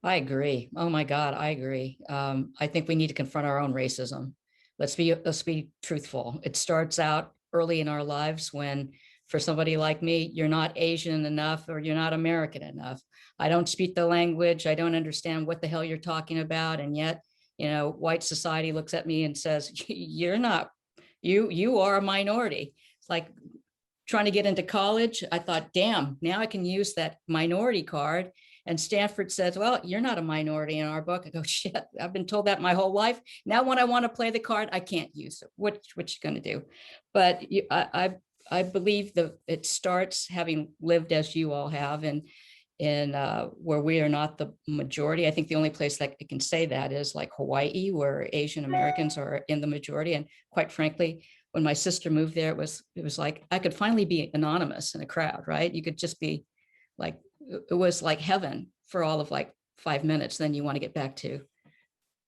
I agree. Oh my God, I agree. I think we need to confront our own racism. Let's be truthful. It starts out early in our lives when, for somebody like me, you're not Asian enough or you're not American enough. I don't speak the language. I don't understand what the hell you're talking about. And yet, you know, white society looks at me and says, you're not, you are a minority. It's like trying to get into college. I thought, damn, now I can use that minority card. And Stanford says, well, you're not a minority in our book. I go, shit, I've been told that my whole life. Now, when I want to play the card, I can't use it. What you going to do? But I believe that it starts, having lived as you all have, and where we are not the majority. I think the only place that I can say that is like Hawaii, where Asian Americans are in the majority. And quite frankly, when my sister moved there, it was like I could finally be anonymous in a crowd, right? You could just be like, it was like heaven for all of like 5 minutes. Then you want to get back to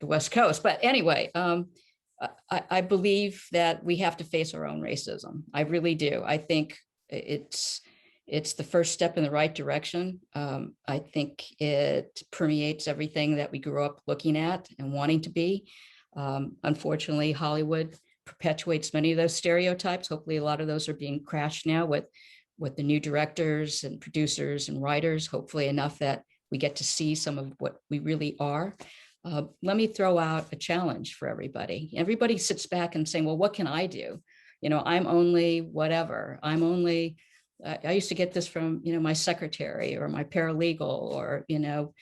the West Coast. But anyway, I believe that we have to face our own racism. I really do. I think it's the first step in the right direction. I think it permeates everything that we grew up looking at and wanting to be. Unfortunately, Hollywood perpetuates many of those stereotypes. Hopefully, a lot of those are being crashed now with the new directors and producers and writers, hopefully enough that we get to see some of what we really are. Let me throw out a challenge for everybody. Everybody sits back and saying, well, what can I do? You know, I'm only whatever. I'm only, I used to get this from, you know, my secretary or my paralegal or, you know,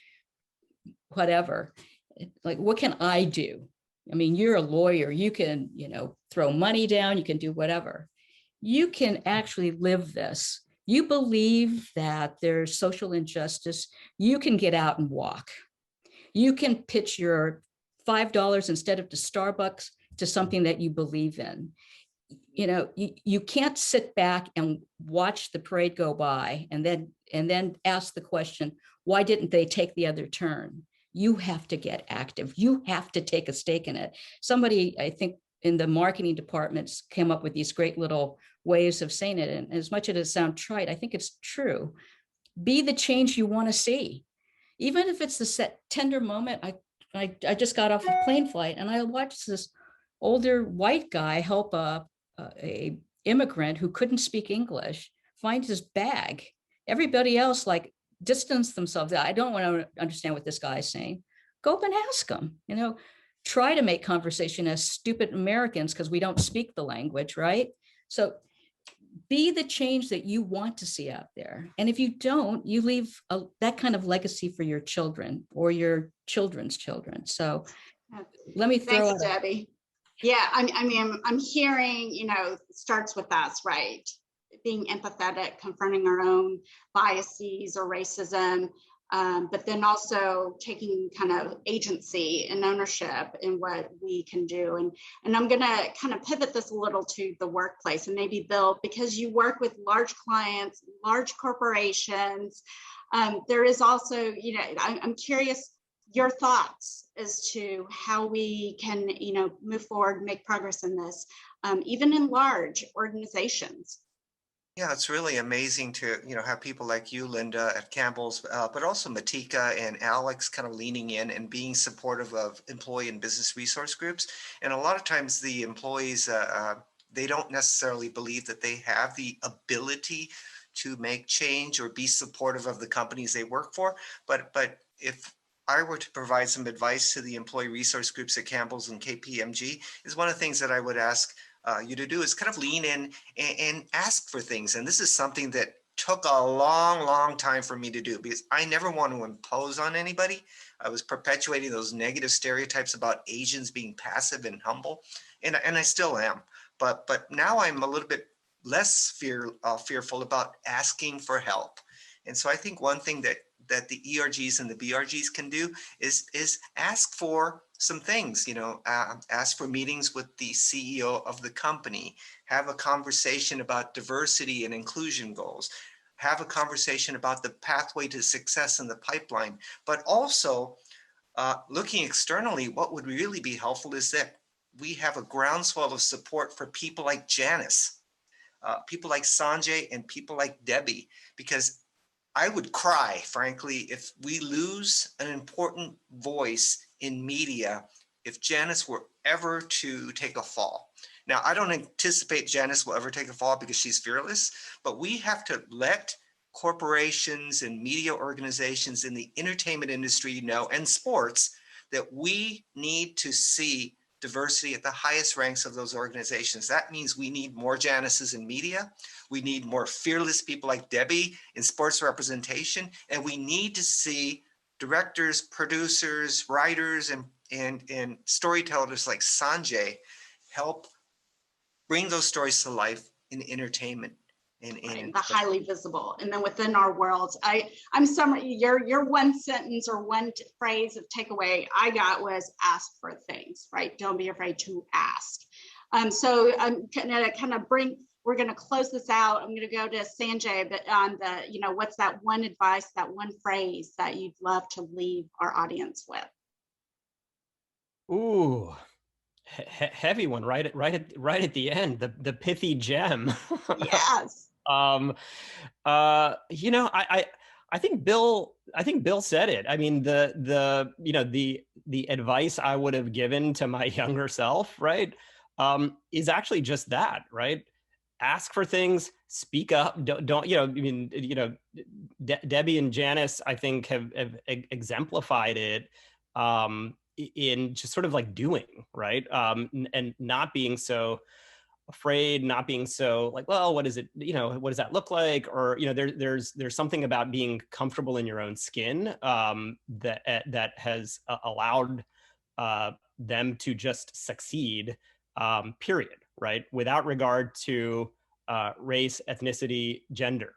whatever. Like, what can I do? I mean, you're a lawyer. You can, you know, throw money down. You can do whatever. You can actually live this. You believe that there's social injustice. You can get out and walk. You can pitch your $5 instead of to Starbucks to something that you believe in. You know, you can't sit back and watch the parade go by and then ask the question, why didn't they take the other turn? You have to get active. You have to take a stake in it. Somebody, I think, in the marketing departments came up with these great little ways of saying it. And as much as it sounds trite, I think it's true. Be the change you want to see. Even if it's the tender moment. I just got off a plane flight and I watched this older white guy help a immigrant who couldn't speak English find his bag. Everybody else like distanced themselves. I don't want to understand what this guy is saying. go up and ask them, try to make conversation as stupid Americans because we don't speak the language, right? So be the change that you want to see out there. And if you don't, you leave that kind of legacy for your children or your children's children. So let me throw Thanks, Debbie. Yeah, I mean, I'm hearing, starts with us, right? Being empathetic, confronting our own biases or racism, but then also taking kind of agency and ownership in what we can do. And I'm going to kind of pivot this a little to the workplace, and maybe Bill, because you work with large clients, large corporations, there is also, I'm curious your thoughts as to how we can, move forward, make progress in this, even in large organizations. Yeah, it's really amazing to, have people like you, Linda, at Campbell's, but also Matika and Alex kind of leaning in and being supportive of employee and business resource groups. And a lot of times the employees, they don't necessarily believe that they have the ability to make change or be supportive of the companies they work for. But if I were to provide some advice to the employee resource groups at Campbell's and KPMG, is one of the things that I would ask you to do is kind of lean in and ask for things. And this is something that took a long, long time for me to do because I never want to impose on anybody. I was perpetuating those negative stereotypes about Asians being passive and humble, and I still am. But now I'm a little bit less fearful about asking for help. And so I think one thing that the ERGs and the BRGs can do is ask for some things, ask for meetings with the CEO of the company, have a conversation about diversity and inclusion goals, have a conversation about the pathway to success in the pipeline, but also looking externally, what would really be helpful is that we have a groundswell of support for people like Janice, people like Sanjay, and people like Debbie, because I would cry, frankly, if we lose an important voice in media if Janice were ever to take a fall. Now, I don't anticipate Janice will ever take a fall because she's fearless, but we have to let corporations and media organizations in the entertainment industry know, and sports, that we need to see diversity at the highest ranks of those organizations. That means we need more Janices in media. We need more fearless people like Debbie in sports representation. And we need to see directors, producers, writers, and storytellers like Sanjay help bring those stories to life in entertainment. Right, the highly visible. And then within our worlds, I'm your one sentence or one phrase of takeaway I got was ask for things, right? Don't be afraid to ask. So I'm gonna we're gonna close this out. I'm gonna go to Sanjay, but on the, what's that one advice, that one phrase that you'd love to leave our audience with? Ooh, heavy one, right at the end, the pithy gem. Yes. I think Bill said it. I mean, the advice I would have given to my younger self, right, is actually just that, right? Ask for things, speak up. Don't Debbie and Janice, I think, have exemplified it in just sort of like doing, right, and not being so afraid, not being so like, well, what is it, what does that look like? Or, there's something about being comfortable in your own skin that has allowed them to just succeed, period, right? Without regard to race, ethnicity, gender,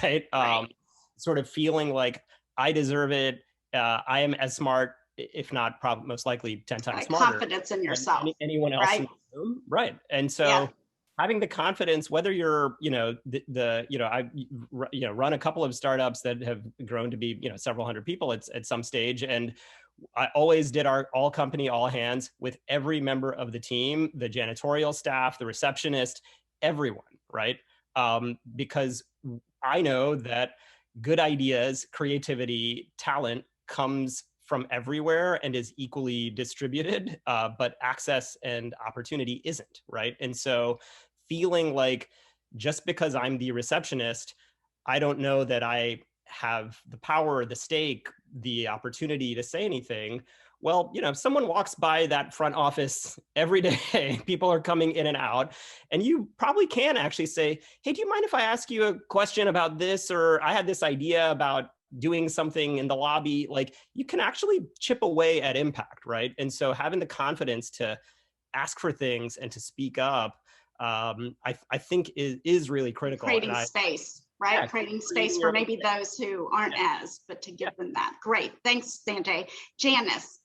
right? Right. Sort of feeling like I deserve it. I am as smart, if not probably most likely 10 times Right. smarter. Confidence in yourself. Anyone else right? in the room, right? And so Yeah. having the confidence, whether you're, I run a couple of startups that have grown to be, several hundred people at some stage, and I always did our all company, all hands with every member of the team, the janitorial staff, the receptionist, everyone, right? Because I know that good ideas, creativity, talent comes from everywhere and is equally distributed, but access and opportunity isn't, right? And so feeling like just because I'm the receptionist, I don't know that I have the power or the stake, the opportunity to say anything. Well, you know, if someone walks by that front office every day, people are coming in and out, and you probably can actually say, hey, do you mind if I ask you a question about this? Or I had this idea about doing something in the lobby. Like, you can actually chip away at impact, right? And so having the confidence to ask for things and to speak up, I think is really critical. Creating space, right? Yeah, creating space for maybe those who aren't as, but to give them that. Great. Thanks, Sanjay. Janice.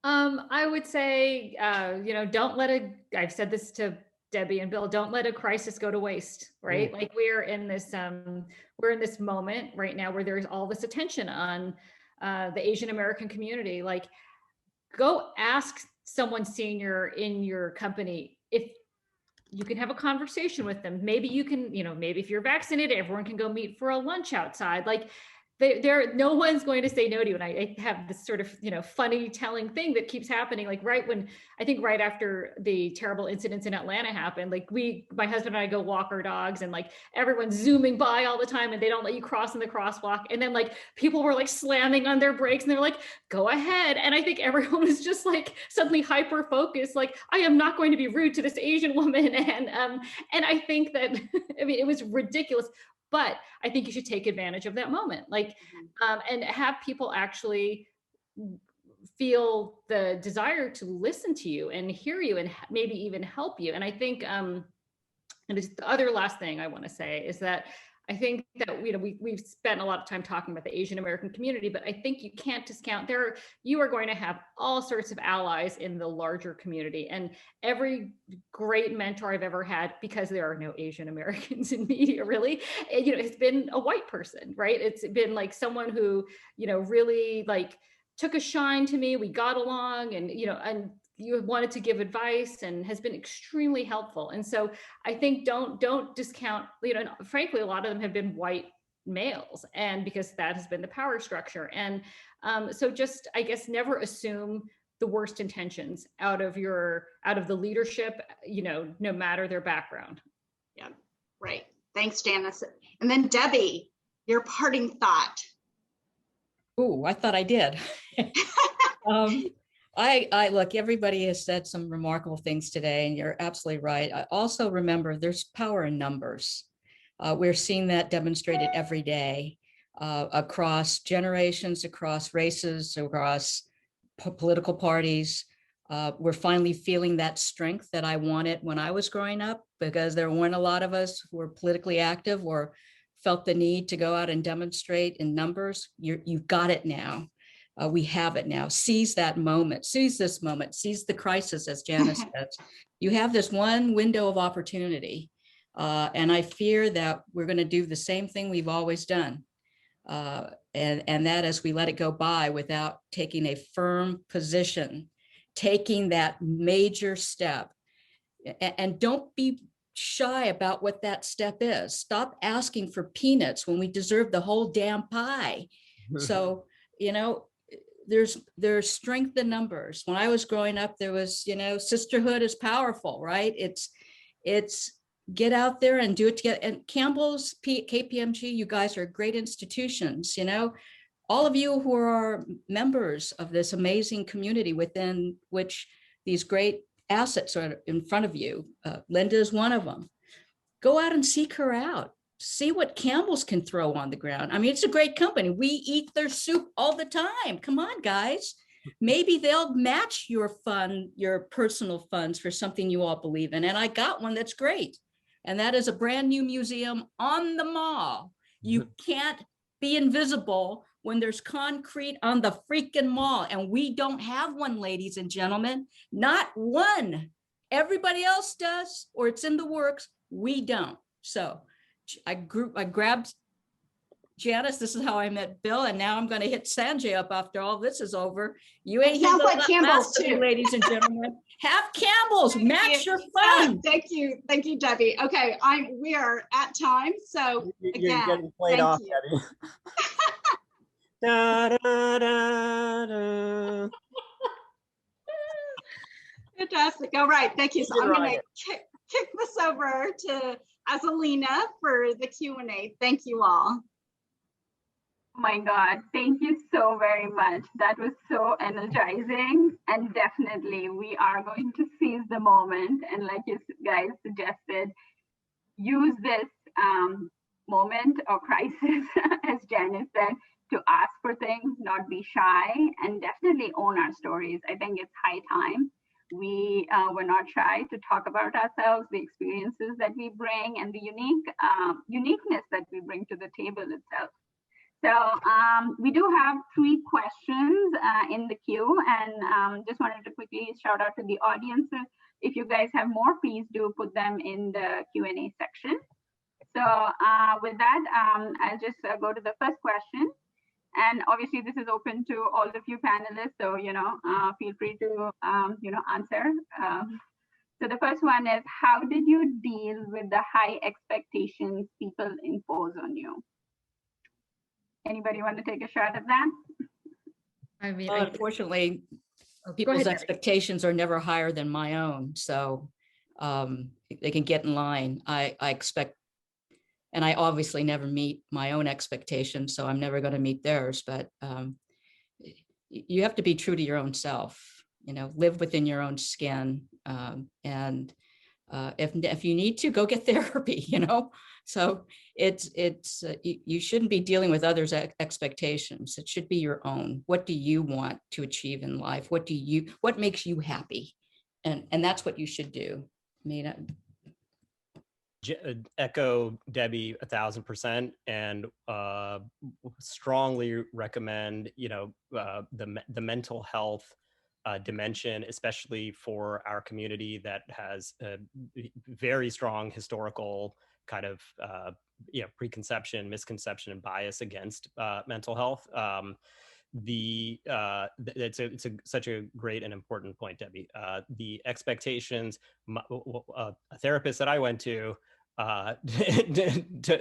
I would say, you know, don't let I've said this to Debbie and Bill, don't let a crisis go to waste, right? Like we're in this moment right now where there's all this attention on the Asian American community. Like, go ask someone senior in your company if you can have a conversation with them. Maybe you can, you know, maybe if you're vaccinated, everyone can go meet for a lunch outside. Like, no one's going to say no to you. And I have this sort of, you know, funny telling thing that keeps happening. Like right after the terrible incidents in Atlanta happened, like my husband and I go walk our dogs, and like everyone's zooming by all the time, and they don't let you cross in the crosswalk. And then like people were like slamming on their brakes, and they're like, go ahead. And I think everyone was just like suddenly hyper focused. Like, I am not going to be rude to this Asian woman. And I think that, I mean, it was ridiculous. But I think you should take advantage of that moment, like, and have people actually feel the desire to listen to you and hear you and maybe even help you. And I think, and it's the other last thing I want to say is that I think that, you know, we've spent a lot of time talking about the Asian American community, but I think you can't discount you are going to have all sorts of allies in the larger community. And every great mentor I've ever had, because there are no Asian Americans in media really, you know, it's been a white person, right? It's been like someone who, you know, really like took a shine to me. We got along, and, you know, and you wanted to give advice, and has been extremely helpful. And so I think don't discount, you know, and frankly, a lot of them have been white males, and because that has been the power structure. And so just, I guess, never assume the worst intentions out of the leadership, you know, no matter their background. Yeah, right. Thanks, Janice. And then Debbie, your parting thought. Oh, I thought I did. I look, everybody has said some remarkable things today, and you're absolutely right. I also remember there's power in numbers. We're seeing that demonstrated every day across generations, across races, across political parties. We're finally feeling that strength that I wanted when I was growing up, because there weren't a lot of us who were politically active or felt the need to go out and demonstrate in numbers. You've got it now. We have it now. Seize that moment, seize this moment, seize the crisis, as Janice says. You have this one window of opportunity. And I fear that we're going to do the same thing we've always done. And that is, we let it go by without taking a firm position, taking that major step. And don't be shy about what that step is. Stop asking for peanuts when we deserve the whole damn pie. So, you know, there's strength in numbers. When I was growing up, there was, you know, sisterhood is powerful, right? It's get out there and do it together. And Campbell's, KPMG, you guys are great institutions, you know, all of you who are members of this amazing community within which these great assets are in front of you. Linda is one of them. Go out and seek her out. See what Campbell's can throw on the ground. I mean, it's a great company. We eat their soup all the time. Come on, guys. Maybe they'll match your personal funds for something you all believe in. And I got one that's great. And that is a brand new museum on the mall. You can't be invisible when there's concrete on the freaking mall. And we don't have one, ladies and gentlemen, not one. Everybody else does, or it's in the works. We don't. So I grabbed Janice. This is how I met Bill, and now I'm going to hit Sanjay up after all this is over. You ain't sounds like Campbell's too, ladies and gentlemen. Have Campbell's, match your fun. Thank you, Debbie. Okay, we are at time, so again, you're getting played off, Debbie. Da, da, da, da. Fantastic. All right, thank you. So I'm going to kick this over to Azalina for the Q&A. Thank you all. My God, thank you so very much. That was so energizing. And definitely, we are going to seize the moment. And like you guys suggested, use this moment or crisis, as Janice said, to ask for things, not be shy, and definitely own our stories. I think it's high time we were not shy to talk about ourselves, the experiences that we bring, and the uniqueness that we bring to the table itself. So we do have 3 questions in the queue, and just wanted to quickly shout out to the audience. If you guys have more, please do put them in the Q&A section. So with that, I'll just go to the first question. And obviously, this is open to all of you panelists, so feel free to answer. So the first one is, how did you deal with the high expectations people impose on you? Anybody want to take a shot at that? I mean, Unfortunately, go people's ahead, Debbie. expectations are never higher than my own. So they can get in line. I expect, and I obviously never meet my own expectations, so I'm never going to meet theirs. But you have to be true to your own self, live within your own skin. And if you need to, go get therapy, So it's you shouldn't be dealing with others' expectations. It should be your own. What do you want to achieve in life? What makes you happy? And that's what you should do. I mean, echo Debbie 1,000%, and strongly recommend the mental health dimension, especially for our community that has a very strong historical kind of preconception, misconception, and bias against mental health. It's such a great and important point, Debbie. The expectations. A therapist that I went to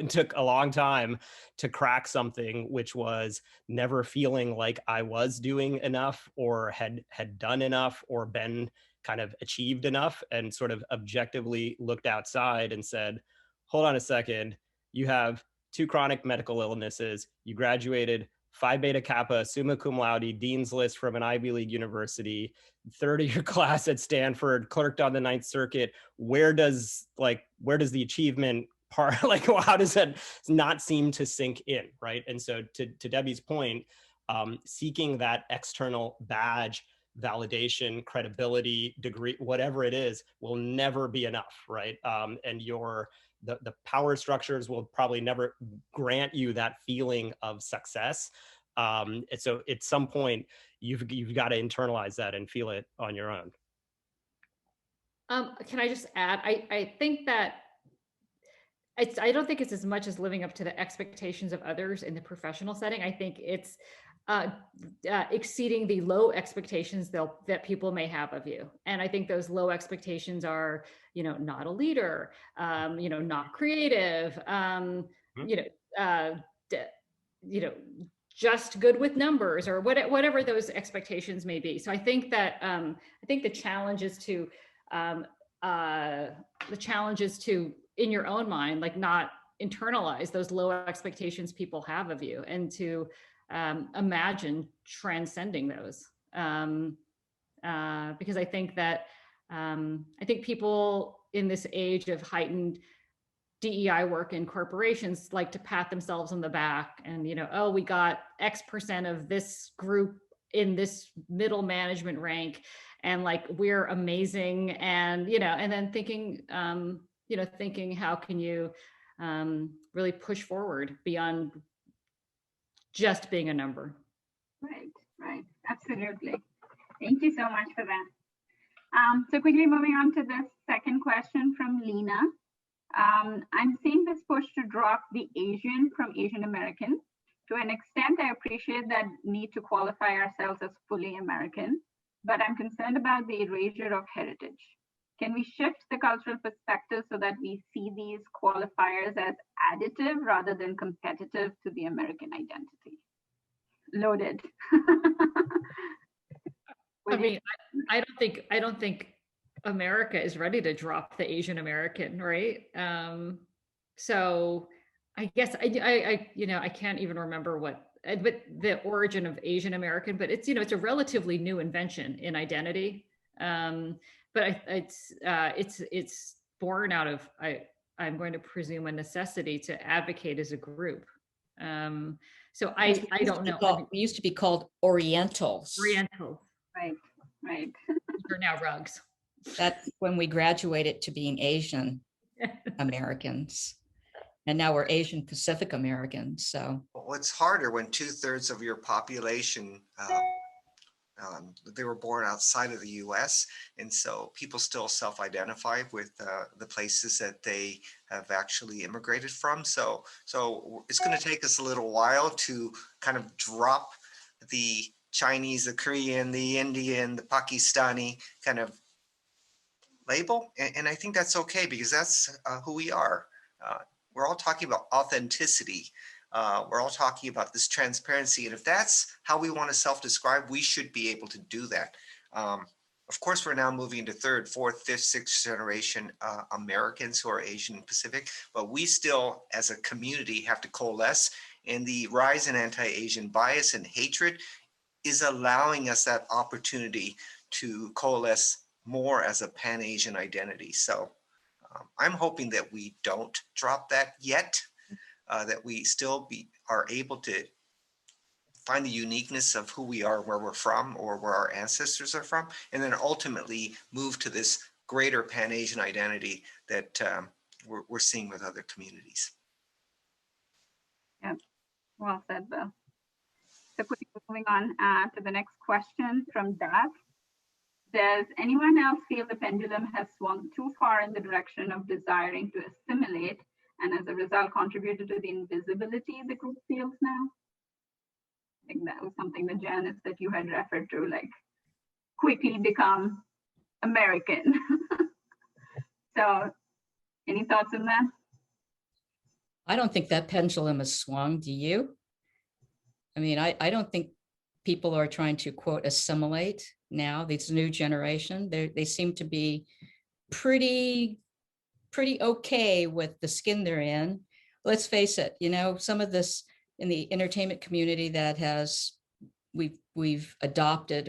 took a long time to crack something, which was never feeling like I was doing enough or had done enough or been kind of achieved enough, and sort of objectively looked outside and said, hold on a second, you have 2 chronic medical illnesses, you graduated Phi Beta Kappa, summa cum laude, dean's list from an Ivy League university, third of your class at Stanford, clerked on the Ninth Circuit. Where does the achievement part, how does that not seem to sink in, right? And so to Debbie's point, seeking that external badge, validation, credibility, degree, whatever it is, will never be enough, right? And the power structures will probably never grant you that feeling of success. And so at some point, you've got to internalize that and feel it on your own. Can I just add, I think that I don't think it's as much as living up to the expectations of others in the professional setting. I think it's exceeding the low expectations that people may have of you. And I think those low expectations are, not a leader, not creative, just good with numbers, or whatever those expectations may be. So I think that the challenge is to in your own mind, not internalize those low expectations people have of you, and to imagine transcending those. Because I think that people in this age of heightened DEI work in corporations like to pat themselves on the back and, oh, we got X% of this group in this middle management rank, and we're amazing. And, and then thinking, thinking how can you really push forward beyond just being a number. Right, absolutely. Thank you so much for that. So quickly moving on to the second question from Lena. I'm seeing this push to drop the Asian from Asian American. To an extent, I appreciate that need to qualify ourselves as fully American, but I'm concerned about the erasure of heritage. Can we shift the cultural perspective so that we see these qualifiers as additive rather than competitive to the American identity? Loaded. I mean, I don't think America is ready to drop the Asian American, right? So I guess I can't even remember what but the origin of Asian American, but it's, it's a relatively new invention in identity. But it's born out of, I'm going to presume, a necessity to advocate as a group. So I don't know. We used to be called Orientals. Oriental. Right. We're now rugs. That's when we graduated to being Asian Americans. And now we're Asian Pacific Americans. So Well, it's harder when 2/3 of your population, they were born outside of the US. And so people still self-identify with the places that they have actually immigrated from. So it's going to take us a little while to kind of drop the Chinese, the Korean, the Indian, the Pakistani kind of label. And I think that's okay, because that's who we are. We're all talking about authenticity. We're all talking about this transparency. And if that's how we want to self-describe, we should be able to do that. Of course, we're now moving into 3rd, 4th, 5th, 6th generation Americans who are Asian Pacific, but we still, as a community, have to coalesce. And the rise in anti-Asian bias and hatred is allowing us that opportunity to coalesce more as a Pan-Asian identity. So I'm hoping that we don't drop that yet, that we still are able to find the uniqueness of who we are, where we're from, or where our ancestors are from, and then ultimately move to this greater Pan-Asian identity that we're seeing with other communities. Yeah, well said, Bill. So quickly moving on to the next question from Dad. Does anyone else feel the pendulum has swung too far in the direction of desiring to assimilate, and as a result contributed to the invisibility the group feels now? I think that was something, that Janice, that you had referred to, like quickly become American. So any thoughts on that? I don't think that pendulum has swung. Do you? I mean, I don't think people are trying to, quote, assimilate now. This new generation, they seem to be pretty okay with the skin they're in. Let's face it, some of this in the entertainment community that we've adopted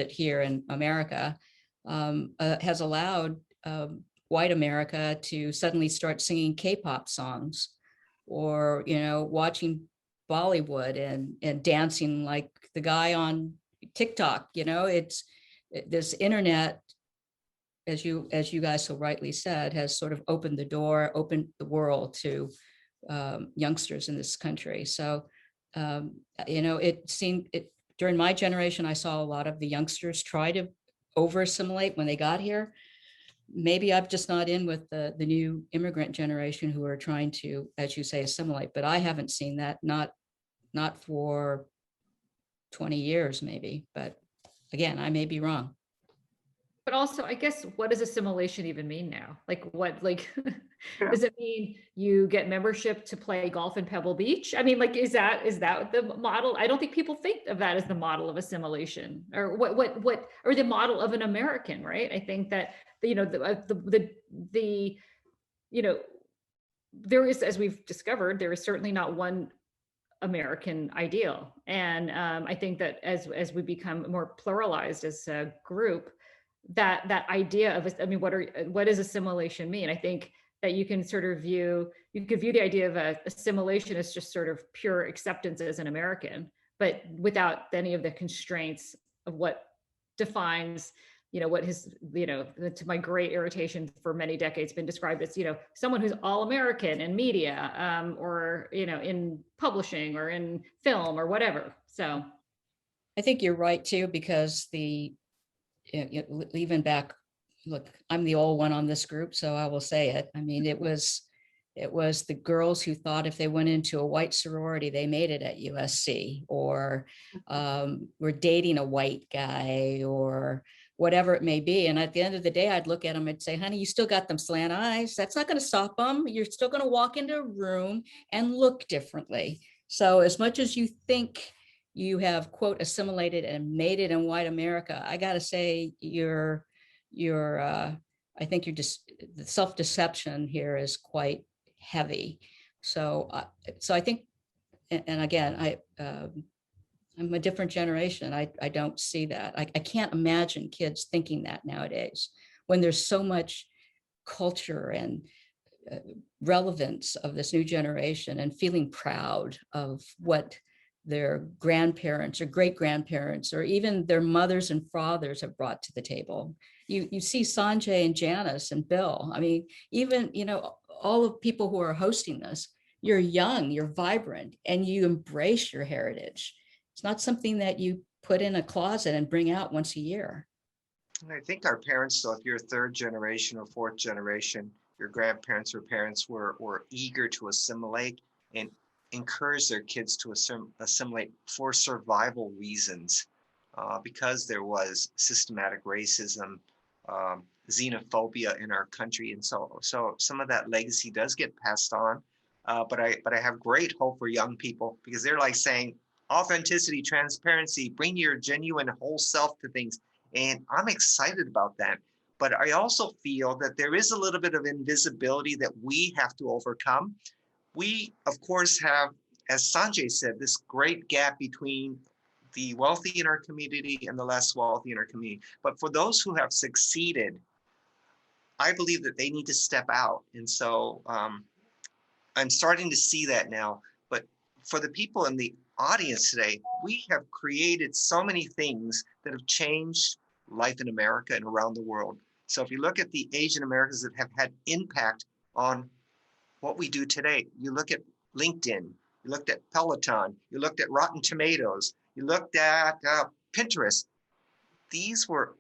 here in America has allowed white America to suddenly start singing K-pop songs, or watching Bollywood and dancing like the guy on TikTok. It's this internet, as you guys so rightly said, has sort of opened the world to youngsters in this country. So it seemed during my generation, I saw a lot of the youngsters try to over assimilate when they got here. Maybe I'm just not in with the new immigrant generation who are trying to, as you say, assimilate, but I haven't seen that, not for 20 years maybe, but again, I may be wrong. But also, I guess, what does assimilation even mean now? Sure. Does it mean you get membership to play golf in Pebble Beach? I mean, is that the model? I don't think people think of that as the model of assimilation, or or the model of an American, right? I think that, there is, as we've discovered, there is certainly not one American ideal. And I think that as we become more pluralized as a group, that idea of, what does assimilation mean? I think that you could view the idea of assimilation as just sort of pure acceptance as an American, but without any of the constraints of what defines, what has, to my great irritation for many decades, been described as, someone who's all American in media, or, in publishing or in film or whatever. So I think you're right too, because even back, look, I'm the old one on this group, so I will say it. I mean, it was the girls who thought if they went into a white sorority, they made it at USC, or were dating a white guy, or whatever it may be. And at the end of the day, I'd look at them and say, honey, you still got them slant eyes. That's not going to stop them. You're still going to walk into a room and look differently. So as much as you think you have, quote, assimilated and made it in white America, I got to say I think you're just, the self-deception here is quite heavy. So I think and again, I'm a different generation. I don't see that. I can't imagine kids thinking that nowadays when there's so much culture and relevance of this new generation and feeling proud of what their grandparents or great grandparents or even their mothers and fathers have brought to the table. You see Sanjay and Janice and Bill. I mean, even, all of people who are hosting this, you're young, you're vibrant, and you embrace your heritage. It's not something that you put in a closet and bring out once a year. And I think our parents, though, if you're third generation or fourth generation, your grandparents or parents were eager to assimilate and encourage their kids to assimilate for survival reasons, because there was systematic racism, xenophobia in our country, and so some of that legacy does get passed on. But I have great hope for young people, because they're like saying authenticity, transparency, bring your genuine whole self to things, and I'm excited about that. But I also feel that there is a little bit of invisibility that we have to overcome. We, of course, have, as Sanjay said, this great gap between the wealthy in our community and the less wealthy in our community. But for those who have succeeded, I believe that they need to step out. And so I'm starting to see that now. But for the people in the audience today, we have created so many things that have changed life in America and around the world. So if you look at the Asian Americans that have had impact on what we do today, you look at LinkedIn, you looked at Peloton, you looked at Rotten Tomatoes, you looked at Pinterest. These were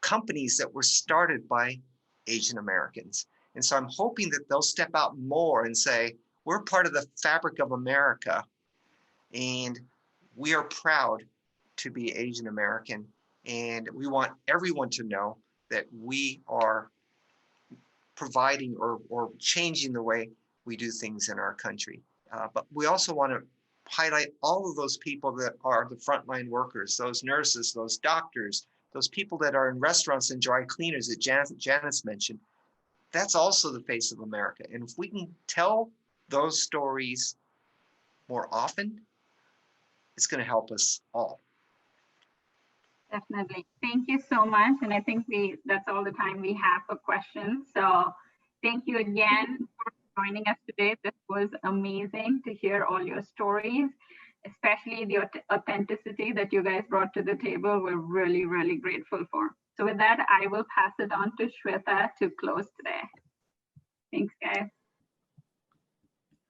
companies that were started by Asian Americans. And so I'm hoping that they'll step out more and say, we're part of the fabric of America, and we are proud to be Asian American. And we want everyone to know that we are providing or changing the way we do things in our country. But we also want to highlight all of those people that are the frontline workers, those nurses, those doctors, those people that are in restaurants and dry cleaners that Janice mentioned. That's also the face of America. And if we can tell those stories more often, it's going to help us all. Definitely. Thank you so much. And I think that's all the time we have for questions. So thank you again for joining us today. This was amazing to hear all your stories, especially the authenticity that you guys brought to the table. We're really, really grateful for. So with that, I will pass it on to Shweta to close today. Thanks, guys.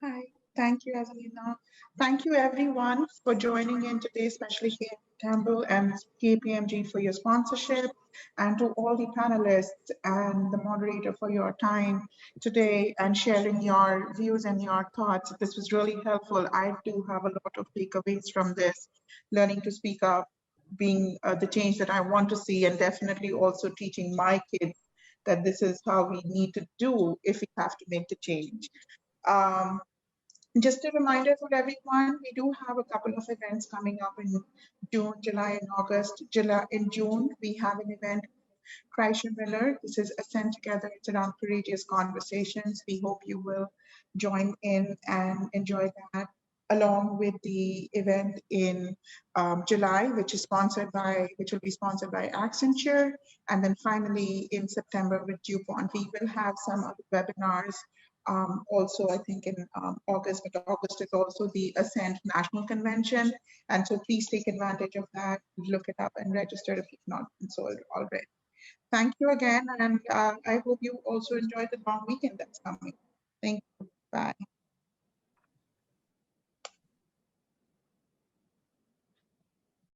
Hi, thank you, Azalina. Thank you, everyone, for joining in today, especially Campbell and KPMG for your sponsorship, and to all the panelists and the moderator for your time today and sharing your views and your thoughts. This was really helpful. I do have a lot of takeaways from this, learning to speak up, being the change that I want to see, and definitely also teaching my kids that this is how we need to do if we have to make the change. Just a reminder for everyone, we do have a couple of events coming up in June, July, and August. In June, we have an event, Kreischer Miller. This is Ascend Together. It's around courageous conversations. We hope you will join in and enjoy that, along with the event in July, which will be sponsored by Accenture. And then finally in September with DuPont, we will have some other webinars. Also, I think in August, but August is also the Ascend National Convention. And so please take advantage of that, look it up and register if you've not been so already. Thank you again. And I hope you also enjoy the long weekend that's coming. Thank you. Bye.